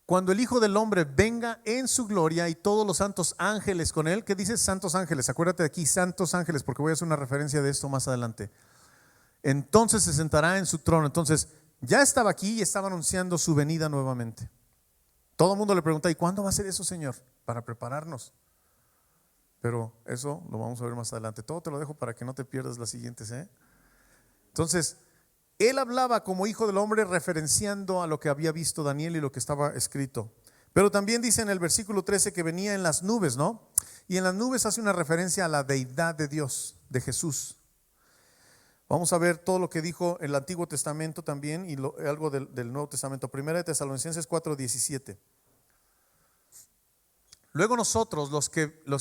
Cuando el Hijo del Hombre venga en su gloria y todos los santos ángeles con él. ¿Qué dice santos ángeles? Acuérdate de aquí, santos ángeles, porque voy a hacer una referencia de esto más adelante. Entonces se sentará en su trono. Entonces ya estaba aquí y estaba anunciando su venida nuevamente. Todo el mundo le pregunta: ¿y cuándo va a ser eso, Señor? Para prepararnos. Pero eso lo vamos a ver más adelante. Todo te lo dejo para que no te pierdas las siguientes, Entonces él hablaba como hijo del hombre, referenciando a lo que había visto Daniel y lo que estaba escrito. Pero también dice en el versículo 13 que venía en las nubes, ¿no? Y en las nubes hace una referencia a la deidad de Dios, de Jesús. Vamos a ver todo lo que dijo el Antiguo Testamento también y algo del Nuevo Testamento. Primera de Tesalonicenses 4:17. Luego nosotros, los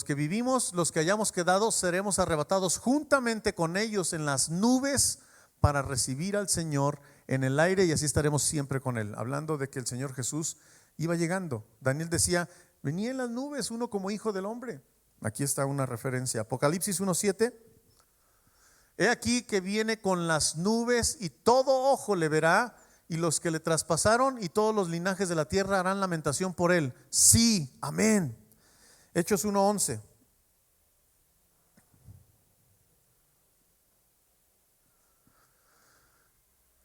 que vivimos, los que hayamos quedado, seremos arrebatados juntamente con ellos en las nubes para recibir al Señor en el aire, y así estaremos siempre con él. Hablando de que el Señor Jesús iba llegando. Daniel decía: venía en las nubes uno como hijo del hombre. Aquí está una referencia. Apocalipsis 1:7. He aquí que viene con las nubes y todo ojo le verá, y los que le traspasaron y todos los linajes de la tierra harán lamentación por él. Sí, amén. Hechos 1:11.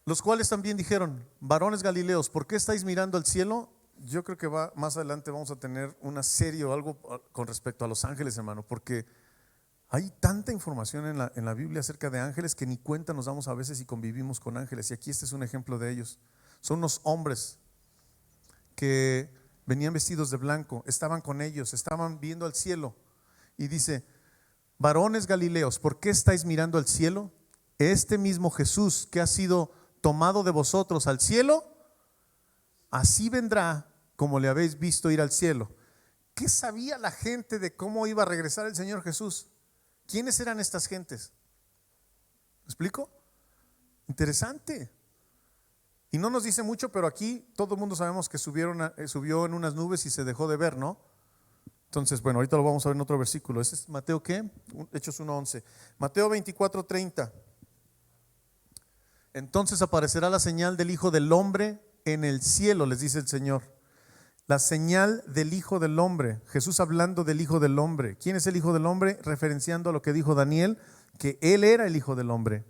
Los cuales también dijeron: varones galileos, ¿por qué estáis mirando al cielo? Yo creo que más adelante vamos a tener una serie o algo con respecto a los ángeles, hermano, porque hay tanta información en la Biblia acerca de ángeles que ni cuenta nos damos a veces si convivimos con ángeles. Y aquí este es un ejemplo de ellos. Son unos hombres que venían vestidos de blanco, estaban con ellos, estaban viendo al cielo. Y dice: varones galileos, ¿por qué estáis mirando al cielo? Este mismo Jesús que ha sido tomado de vosotros al cielo, así vendrá como le habéis visto ir al cielo. ¿Qué sabía la gente de cómo iba a regresar el Señor Jesús? ¿Quiénes eran estas gentes? ¿Me explico? Interesante. Y no nos dice mucho, pero aquí todo el mundo sabemos que subió en unas nubes y se dejó de ver, ¿no? Entonces, bueno, ahorita lo vamos a ver en otro versículo. ¿Este es Mateo qué? Hechos 1:11. Mateo 24:30. Entonces aparecerá la señal del Hijo del Hombre en el cielo, les dice el Señor. La señal del Hijo del Hombre. Jesús hablando del Hijo del Hombre. ¿Quién es el Hijo del Hombre? Referenciando a lo que dijo Daniel, que Él era el Hijo del Hombre.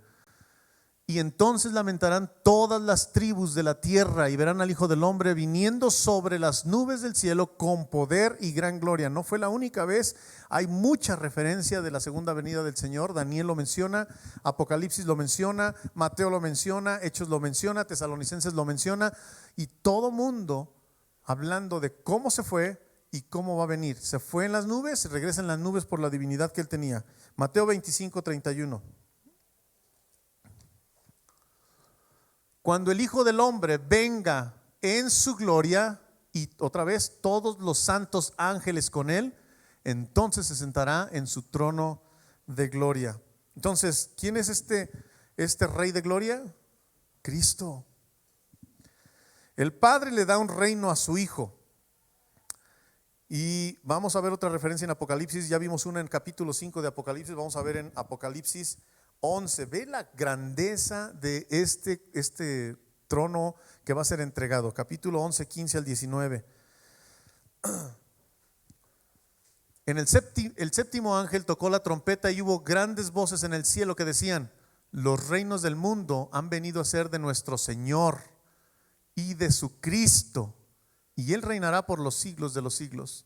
Y entonces lamentarán todas las tribus de la tierra y verán al Hijo del Hombre viniendo sobre las nubes del cielo con poder y gran gloria. No fue la única vez, hay mucha referencia de la segunda venida del Señor. Daniel lo menciona, Apocalipsis lo menciona, Mateo lo menciona, Hechos lo menciona, Tesalonicenses lo menciona, y todo mundo hablando de cómo se fue y cómo va a venir. Se fue en las nubes, regresa en las nubes por la divinidad que Él tenía. Mateo 25:31. Cuando el Hijo del Hombre venga en su gloria y otra vez todos los santos ángeles con Él, entonces se sentará en su trono de gloria. Entonces, ¿quién es este Rey de gloria? Cristo. El Padre le da un reino a su Hijo. Y vamos a ver otra referencia en Apocalipsis. Ya vimos una en capítulo 5 de Apocalipsis. Vamos a ver en Apocalipsis 11. Ve la grandeza de este trono que va a ser entregado. Capítulo 11, 15 al 19. El séptimo ángel tocó la trompeta y hubo grandes voces en el cielo que decían: los reinos del mundo han venido a ser de nuestro Señor y de su Cristo, y Él reinará por los siglos de los siglos.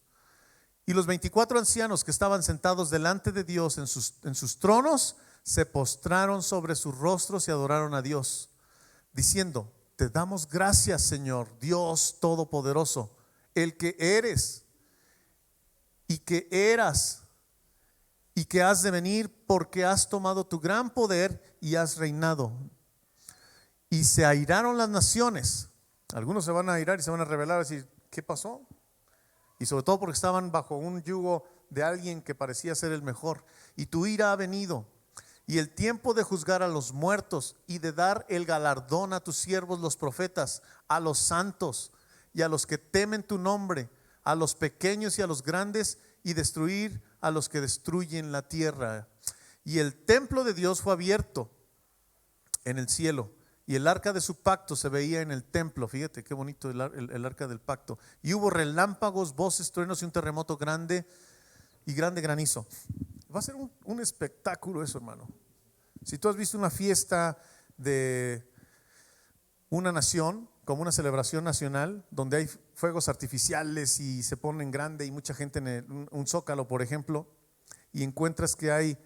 Y los 24 ancianos que estaban sentados delante de Dios en sus tronos se postraron sobre sus rostros y adoraron a Dios, diciendo: te damos gracias, Señor Dios Todopoderoso, el que eres y que eras y que has de venir, porque has tomado tu gran poder y has reinado. Y se airaron las naciones. Algunos se van a airar y se van a rebelar, a decir: ¿qué pasó? Y sobre todo porque estaban bajo un yugo de alguien que parecía ser el mejor. Y tu ira ha venido, y el tiempo de juzgar a los muertos y de dar el galardón a tus siervos los profetas, a los santos y a los que temen tu nombre, a los pequeños y a los grandes, y destruir a los que destruyen la tierra. Y el templo de Dios fue abierto en el cielo, y el arca de su pacto se veía en el templo. Fíjate qué bonito el arca del pacto. Y hubo relámpagos, voces, truenos y un terremoto grande y grande granizo. Va a ser un espectáculo eso, hermano. Si tú has visto una fiesta de una nación, como una celebración nacional, donde hay fuegos artificiales y se ponen grande y mucha gente en un zócalo, por ejemplo, y encuentras que hay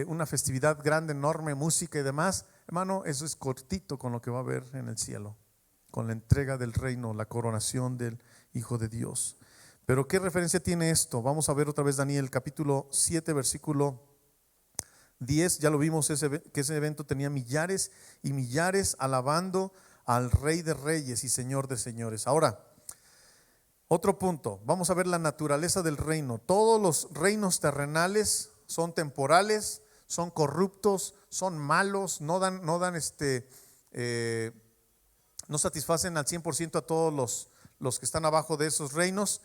una festividad grande, enorme, música y demás, hermano, eso es cortito con lo que va a haber en el cielo, con la entrega del reino, la coronación del Hijo de Dios. Pero ¿qué referencia tiene esto? Vamos a ver otra vez Daniel capítulo 7 versículo 10. Ya lo vimos, que ese evento tenía millares y millares alabando al Rey de Reyes y Señor de Señores. Ahora, otro punto, vamos a ver la naturaleza del reino. Todos los reinos terrenales son temporales, son corruptos, son malos, no satisfacen al 100% a todos los que están abajo de esos reinos.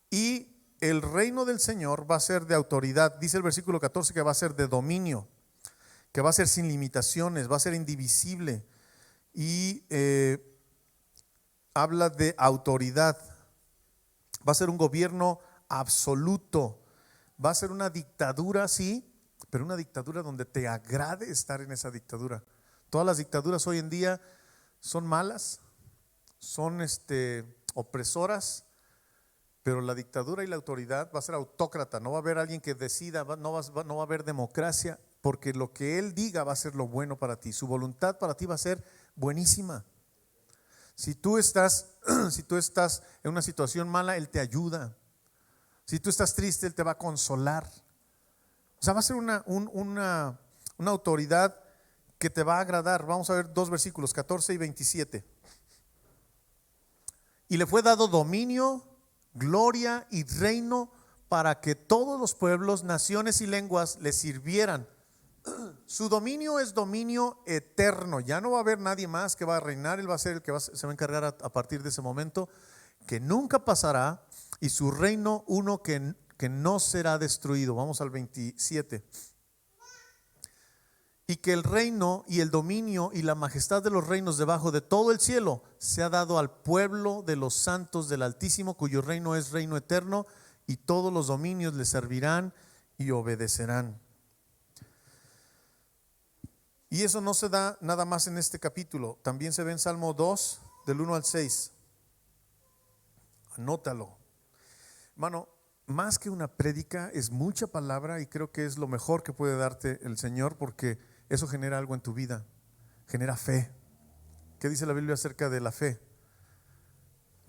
Y el reino del Señor va a ser de autoridad. Dice el versículo 14 que va a ser de dominio, que va a ser sin limitaciones, va a ser indivisible. Y habla de autoridad. Va a ser un gobierno absoluto. Va a ser una dictadura, sí, pero una dictadura donde te agrade estar en esa dictadura. Todas las dictaduras hoy en día son malas, son opresoras, pero la dictadura y la autoridad va a ser autócrata. No va a haber alguien que decida, no va a haber democracia, porque lo que Él diga va a ser lo bueno para ti. Su voluntad para ti va a ser buenísima. Si tú estás en una situación mala, Él te ayuda. Si tú estás triste, Él te va a consolar. O sea, va a ser una autoridad que te va a agradar. Vamos a ver 2 versículos, 14 y 27. Y le fue dado dominio, gloria y reino para que todos los pueblos, naciones y lenguas le sirvieran. Su dominio es dominio eterno. Ya no va a haber nadie más que va a reinar. Él va a ser el que se va a encargar a partir de ese momento, que nunca pasará, y su reino uno que no será destruido. Vamos al 27. Y que el reino y el dominio y la majestad de los reinos debajo de todo el cielo se ha dado al pueblo de los santos del Altísimo, cuyo reino es reino eterno, y todos los dominios le servirán y obedecerán. Y eso no se da nada más en este capítulo, también se ve en Salmo 2, del 1 al 6. Anótalo. Hermano, más que una prédica, es mucha palabra, y creo que es lo mejor que puede darte el Señor, porque eso genera algo en tu vida, genera fe. ¿Qué dice la Biblia acerca de la fe?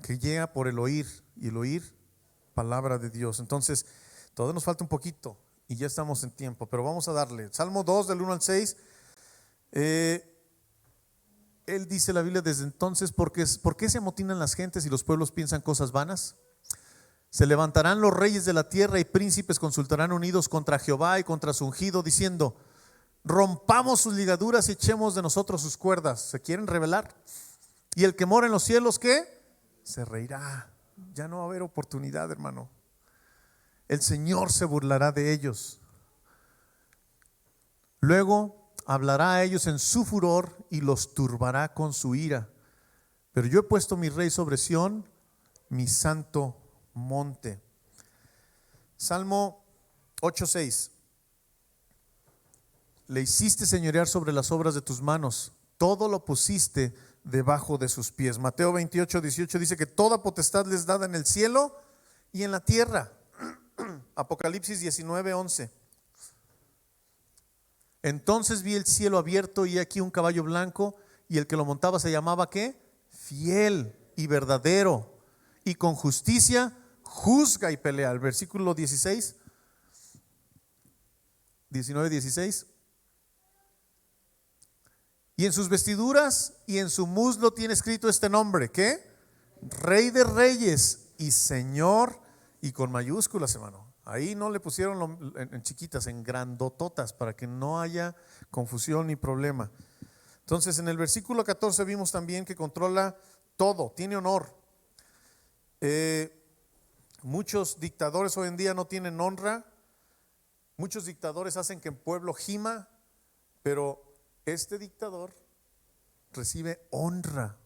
Que llega por el oír, y el oír, palabra de Dios. Entonces, todavía nos falta un poquito y ya estamos en tiempo, pero vamos a darle. Salmo 2, del 1 al 6. Él dice, la Biblia, desde entonces, ¿por qué se amotinan las gentes y los pueblos piensan cosas vanas? Se levantarán los reyes de la tierra y príncipes consultarán unidos contra Jehová y contra su ungido, diciendo: rompamos sus ligaduras y echemos de nosotros sus cuerdas. Se quieren rebelar. Y el que mora en los cielos, ¿qué? Se reirá. Ya no va a haber oportunidad, hermano. El Señor se burlará de ellos. Luego hablará a ellos en su furor y los turbará con su ira. Pero yo he puesto mi rey sobre Sión, mi santo monte. Salmo 8:6. Le hiciste señorear sobre las obras de tus manos, todo lo pusiste debajo de sus pies. Mateo 28:18 dice que toda potestad les dada en el cielo y en la tierra. Apocalipsis 19:11. Entonces vi el cielo abierto y aquí un caballo blanco, y el que lo montaba se llamaba ¿qué? Fiel y verdadero, y con justicia juzga y pelea. El versículo 16, 19-16. Y en sus vestiduras y en su muslo tiene escrito este nombre, ¿qué? Rey de reyes y Señor, y con mayúsculas, hermano. Ahí no le pusieron en chiquitas, en grandototas, para que no haya confusión ni problema. Entonces, en el versículo 14 vimos también que controla todo, tiene honor. Muchos dictadores hoy en día no tienen honra. Muchos dictadores hacen que el pueblo gima, pero este dictador recibe honra,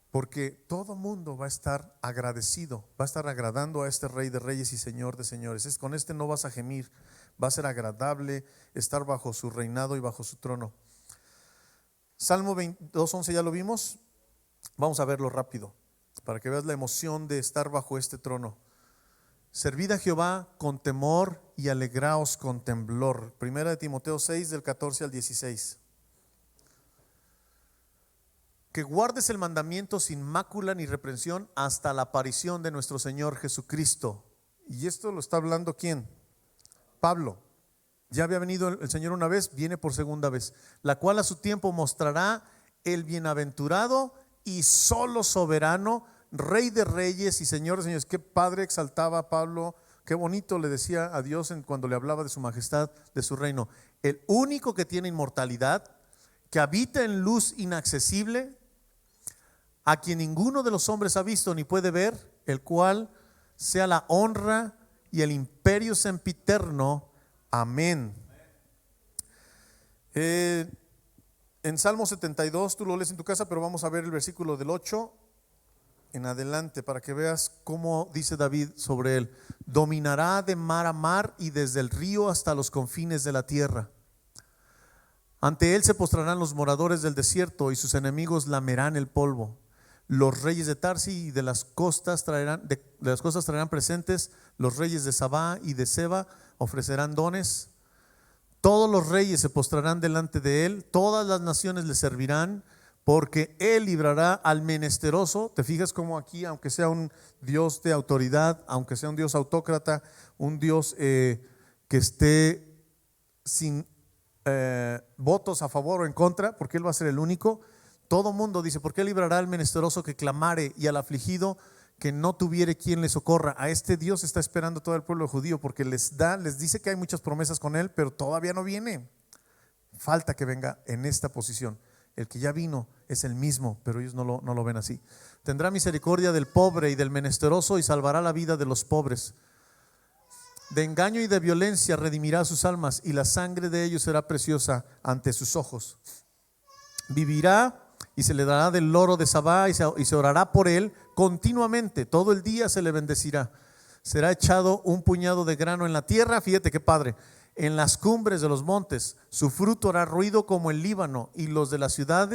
porque todo mundo va a estar agradecido, va a estar agradando a este Rey de reyes y Señor de señores. Con este no vas a gemir, va a ser agradable estar bajo su reinado y bajo su trono. Salmo 22:11 ya lo vimos. Vamos a verlo rápido para que veas la emoción de estar bajo este trono. Servid a Jehová con temor y alegraos con temblor. Primera de Timoteo 6, del 14 al 16. Que guardes el mandamiento sin mácula ni reprensión hasta la aparición de nuestro Señor Jesucristo. Y esto lo está hablando ¿quién? Pablo. Ya había venido el Señor una vez, viene por segunda vez, la cual a su tiempo mostrará el bienaventurado y solo soberano, Rey de reyes y Señor de señores. Qué padre exaltaba a Pablo, qué bonito le decía a Dios cuando le hablaba de su majestad, de su reino. El único que tiene inmortalidad, que habita en luz inaccesible, a quien ninguno de los hombres ha visto ni puede ver, el cual sea la honra y el imperio sempiterno. Amén. En Salmo 72, tú lo lees en tu casa, pero vamos a ver el versículo del 8 en adelante para que veas cómo dice David sobre él. Dominará de mar a mar y desde el río hasta los confines de la tierra. Ante él se postrarán los moradores del desierto y sus enemigos lamerán el polvo. Los reyes de Tarsi y de las costas traerán presentes. Los reyes de Sabá y de Seba ofrecerán dones. Todos los reyes se postrarán delante de él. Todas las naciones le servirán, porque él librará al menesteroso. Te fijas como aquí, aunque sea un Dios de autoridad, aunque sea un Dios autócrata, un Dios que esté sin votos a favor o en contra, porque él va a ser el único. Todo mundo dice, ¿por qué librará al menesteroso que clamare y al afligido que no tuviere quien le socorra? A este Dios está esperando todo el pueblo judío, porque les dice que hay muchas promesas con él, pero todavía no viene. Falta que venga en esta posición. El que ya vino es el mismo, pero ellos no lo ven así. Tendrá misericordia del pobre y del menesteroso y salvará la vida de los pobres. De engaño y de violencia redimirá sus almas, y la sangre de ellos será preciosa ante sus ojos. Vivirá y se le dará del oro de Sabá, y se orará por él continuamente. Todo el día se le bendecirá. Será echado un puñado de grano en la tierra. Fíjate qué padre. En las cumbres de los montes su fruto hará ruido como el Líbano, y los de la ciudad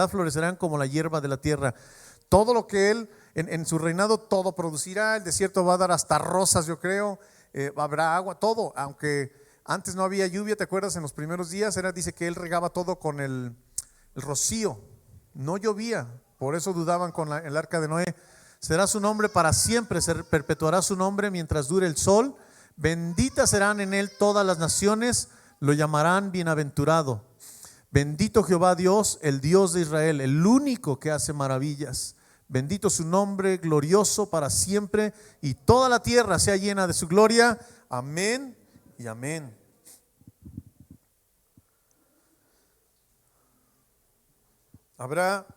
florecerán como la hierba de la tierra. Todo lo que él en su reinado, todo producirá. El desierto va a dar hasta rosas, yo creo. Habrá agua, todo. Aunque antes no había lluvia, ¿te acuerdas? En los primeros días dice que él regaba todo con el rocío. No llovía, por eso dudaban con el arca de Noé. Será su nombre para siempre, se perpetuará su nombre mientras dure el sol. Benditas serán en él todas las naciones, lo llamarán bienaventurado. Bendito Jehová Dios, el Dios de Israel, el único que hace maravillas. Bendito su nombre, glorioso para siempre, y toda la tierra sea llena de su gloria. Amén y amén. Habrá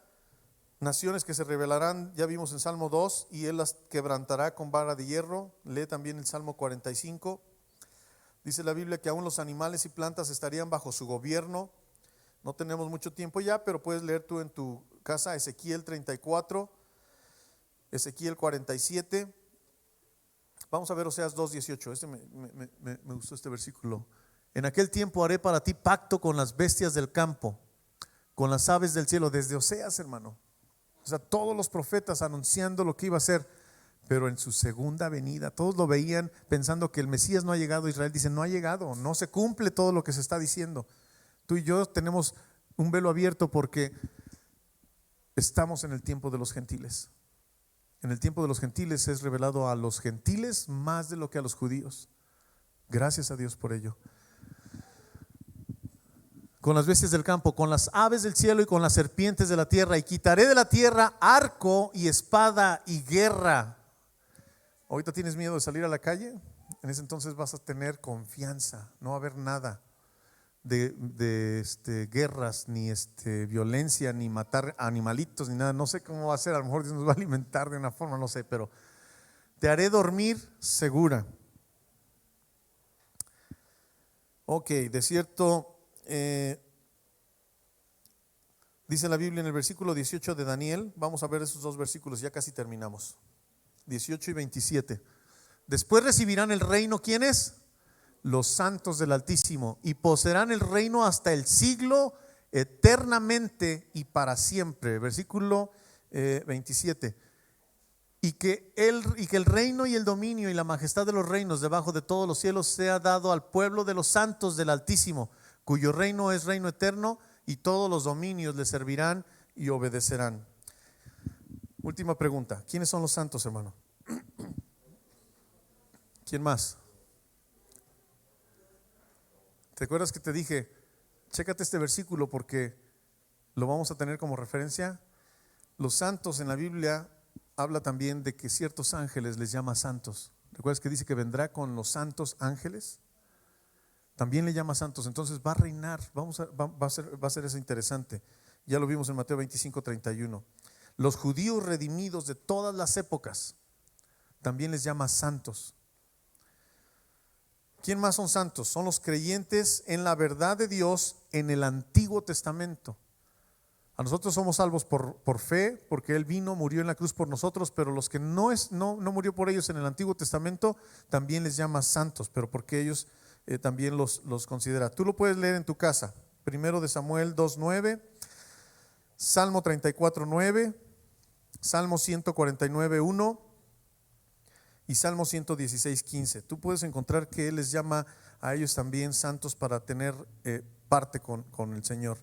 naciones que se rebelarán, ya vimos en Salmo 2, y él las quebrantará con vara de hierro. Lee también el Salmo 45. Dice la Biblia que aún los animales y plantas estarían bajo su gobierno. No tenemos mucho tiempo ya, pero puedes leer tú en tu casa Ezequiel 34, Ezequiel 47. Vamos a ver Oseas 2:18. Me gustó este versículo. En aquel tiempo haré para ti pacto con las bestias del campo, con las aves del cielo. Desde Oseas, hermano. O sea, todos los profetas anunciando lo que iba a hacer. Pero en su segunda venida, todos lo veían pensando que el Mesías no ha llegado. Israel dice, no ha llegado, no se cumple todo lo que se está diciendo. Tú y yo tenemos un velo abierto porque estamos en el tiempo de los gentiles. En el tiempo de los gentiles es revelado a los gentiles más de lo que a los judíos. Gracias a Dios por ello. Con las bestias del campo, con las aves del cielo y con las serpientes de la tierra, y quitaré de la tierra arco y espada y guerra. Ahorita tienes miedo de salir a la calle, en ese entonces vas a tener confianza. No va a haber nada de guerras, ni violencia, ni matar animalitos, ni nada. No sé cómo va a ser, a lo mejor Dios nos va a alimentar de una forma, no sé, pero te haré dormir segura. Ok, de cierto. Dice la Biblia en el versículo 18 de Daniel. Vamos a ver esos dos versículos, ya casi terminamos, 18 y 27. Después recibirán el reino, ¿quiénes? Los santos del Altísimo, y poseerán el reino hasta el siglo, eternamente y para siempre. Versículo 27. Y que el reino y el dominio y la majestad de los reinos debajo de todos los cielos sea dado al pueblo de los santos del Altísimo, cuyo reino es reino eterno, y todos los dominios le servirán y obedecerán. Última pregunta, ¿quiénes son los santos, hermano? ¿Quién más? ¿Te acuerdas que te dije, chécate este versículo porque lo vamos a tener como referencia? Los santos en la Biblia habla también de que ciertos ángeles les llama santos. ¿Recuerdas que dice que vendrá con los santos ángeles? También le llama santos, entonces va a reinar. Va a ser eso interesante. Ya lo vimos en Mateo 25:31. Los judíos redimidos de todas las épocas también les llama santos. ¿Quién más son santos? Son los creyentes en la verdad de Dios en el Antiguo Testamento. A nosotros somos salvos por fe, porque Él vino, murió en la cruz por nosotros, pero los que no murió por ellos en el Antiguo Testamento también les llama santos, pero porque ellos también los considera. Tú lo puedes leer en tu casa. Primero de Samuel 2:9, Salmo 34:9, Salmo 149:1 y Salmo 116:15. Tú puedes encontrar que Él les llama a ellos también santos para tener parte con el Señor.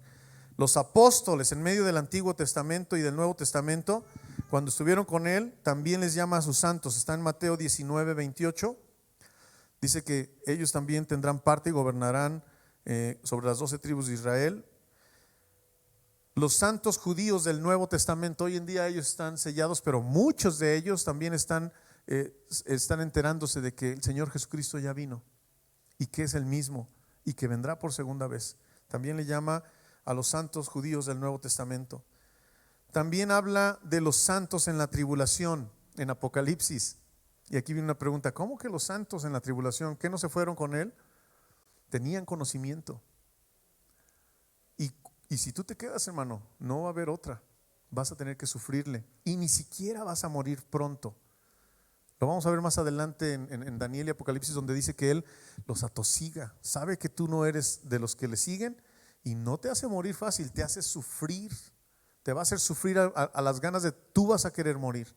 Los apóstoles en medio del Antiguo Testamento y del Nuevo Testamento, cuando estuvieron con Él, también les llama a sus santos. Está en Mateo 19:28. Dice que ellos también tendrán parte y gobernarán sobre las 12 tribus de Israel. Los santos judíos del Nuevo Testamento, hoy en día ellos están sellados, pero muchos de ellos también están enterándose de que el Señor Jesucristo ya vino y que es el mismo y que vendrá por segunda vez. También le llama a los santos judíos del Nuevo Testamento. También habla de los santos en la tribulación, en Apocalipsis. Y aquí viene una pregunta: ¿cómo que los santos en la tribulación? ¿Qué no se fueron con Él? Tenían conocimiento. Y si tú te quedas, hermano, no va a haber otra. Vas a tener que sufrirle y ni siquiera vas a morir pronto. Lo vamos a ver más adelante en Daniel y Apocalipsis, donde dice que Él los atosiga. Sabe que tú no eres de los que le siguen y no te hace morir fácil, te hace sufrir. Te va a hacer sufrir a las ganas de tú vas a querer morir.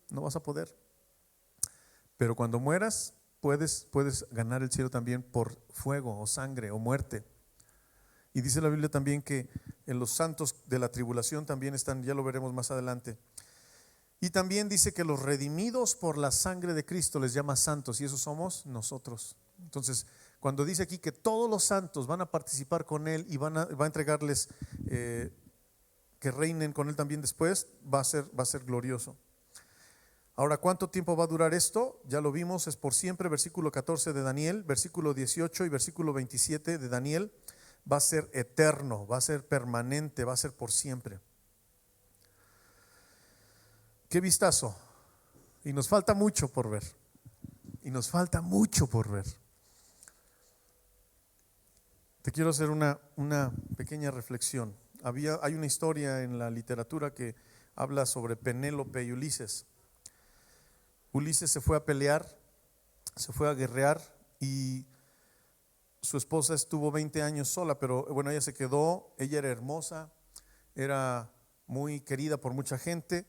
No vas a poder. Pero cuando mueras, puedes ganar el cielo también por fuego o sangre o muerte. Y dice la Biblia también que en los santos de la tribulación también están, ya lo veremos más adelante. Y también dice que los redimidos por la sangre de Cristo les llama santos, y esos somos nosotros. Entonces, cuando dice aquí que todos los santos van a participar con Él y va a entregarles que reinen con Él también después, va a ser glorioso. Ahora, ¿cuánto tiempo va a durar esto? Ya lo vimos, es por siempre. Versículo 14 de Daniel, versículo 18 y versículo 27 de Daniel. Va a ser eterno, va a ser permanente, va a ser por siempre. Qué vistazo. Y nos falta mucho por ver. Y nos falta mucho por ver. Te quiero hacer una pequeña reflexión. Hay una historia en la literatura que habla sobre Penélope y Ulises. Ulises se fue a pelear, se fue a guerrear y su esposa estuvo 20 años sola, pero bueno, ella se quedó. Ella era hermosa, era muy querida por mucha gente.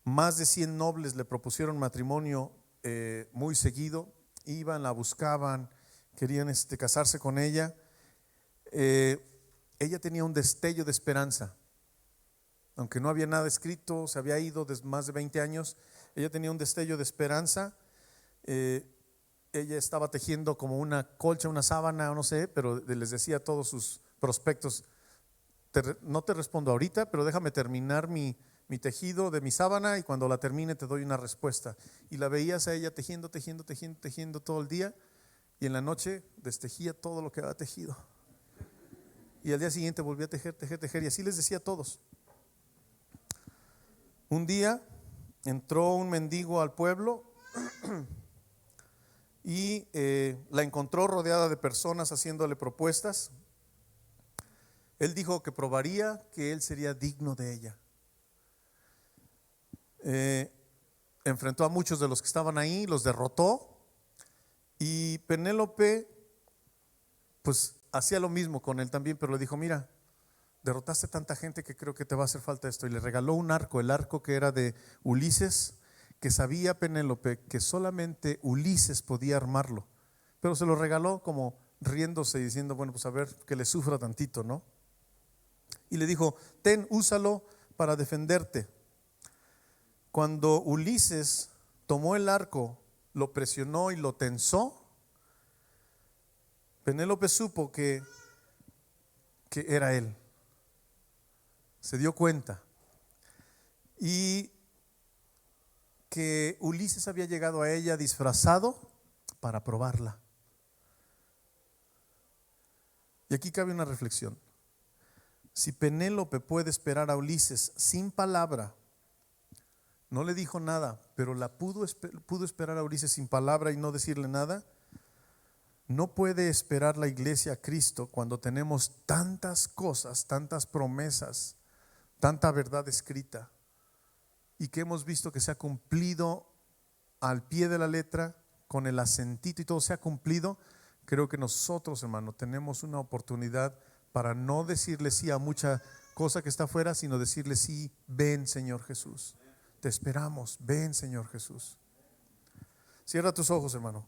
Más de 100 nobles le propusieron matrimonio muy seguido. Iban, la buscaban, querían casarse con ella. Ella tenía un destello de esperanza. Aunque no había nada escrito, se había ido desde más de 20 años. Ella tenía un destello de esperanza. Ella estaba tejiendo como una colcha, una sábana, no sé, pero les decía a todos sus prospectos: no te respondo ahorita, pero déjame terminar mi tejido de mi sábana y cuando la termine te doy una respuesta. Y la veías a ella tejiendo todo el día, y en la noche destejía todo lo que había tejido. Y al día siguiente volvía a tejer, y así les decía a todos. Un día entró un mendigo al pueblo y la encontró rodeada de personas haciéndole propuestas. Él dijo que probaría que él sería digno de ella. Enfrentó a muchos de los que estaban ahí, los derrotó, y Penélope pues hacía lo mismo con él también, pero le dijo: mira, derrotaste tanta gente que creo que te va a hacer falta esto. Y le regaló un arco, el arco que era de Ulises, que sabía Penélope que solamente Ulises podía armarlo, pero se lo regaló como riéndose y diciendo: bueno, pues a ver, que le sufra tantito, ¿no? Y le dijo: ten, úsalo para defenderte. Cuando Ulises tomó el arco, lo presionó y lo tensó, Penélope supo que era él. Se dio cuenta y que Ulises había llegado a ella disfrazado para probarla. Y aquí cabe una reflexión. Si Penélope puede esperar a Ulises sin palabra, no le dijo nada, pero la pudo esperar a Ulises sin palabra y no decirle nada, no puede esperar la iglesia a Cristo cuando tenemos tantas cosas, tantas promesas, tanta verdad escrita, y que hemos visto que se ha cumplido al pie de la letra, con el acentito y todo se ha cumplido. Creo que nosotros, hermano, tenemos una oportunidad para no decirle sí a mucha cosa que está afuera, sino decirle sí, ven Señor Jesús, te esperamos, ven Señor Jesús. Cierra tus ojos, hermano.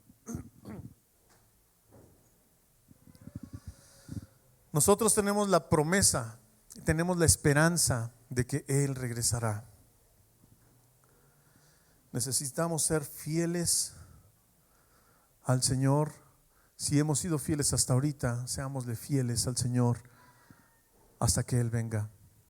Nosotros tenemos la promesa, tenemos la esperanza de que Él regresará. Necesitamos ser fieles al Señor. Si hemos sido fieles hasta ahorita, seámosle fieles al Señor hasta que Él venga.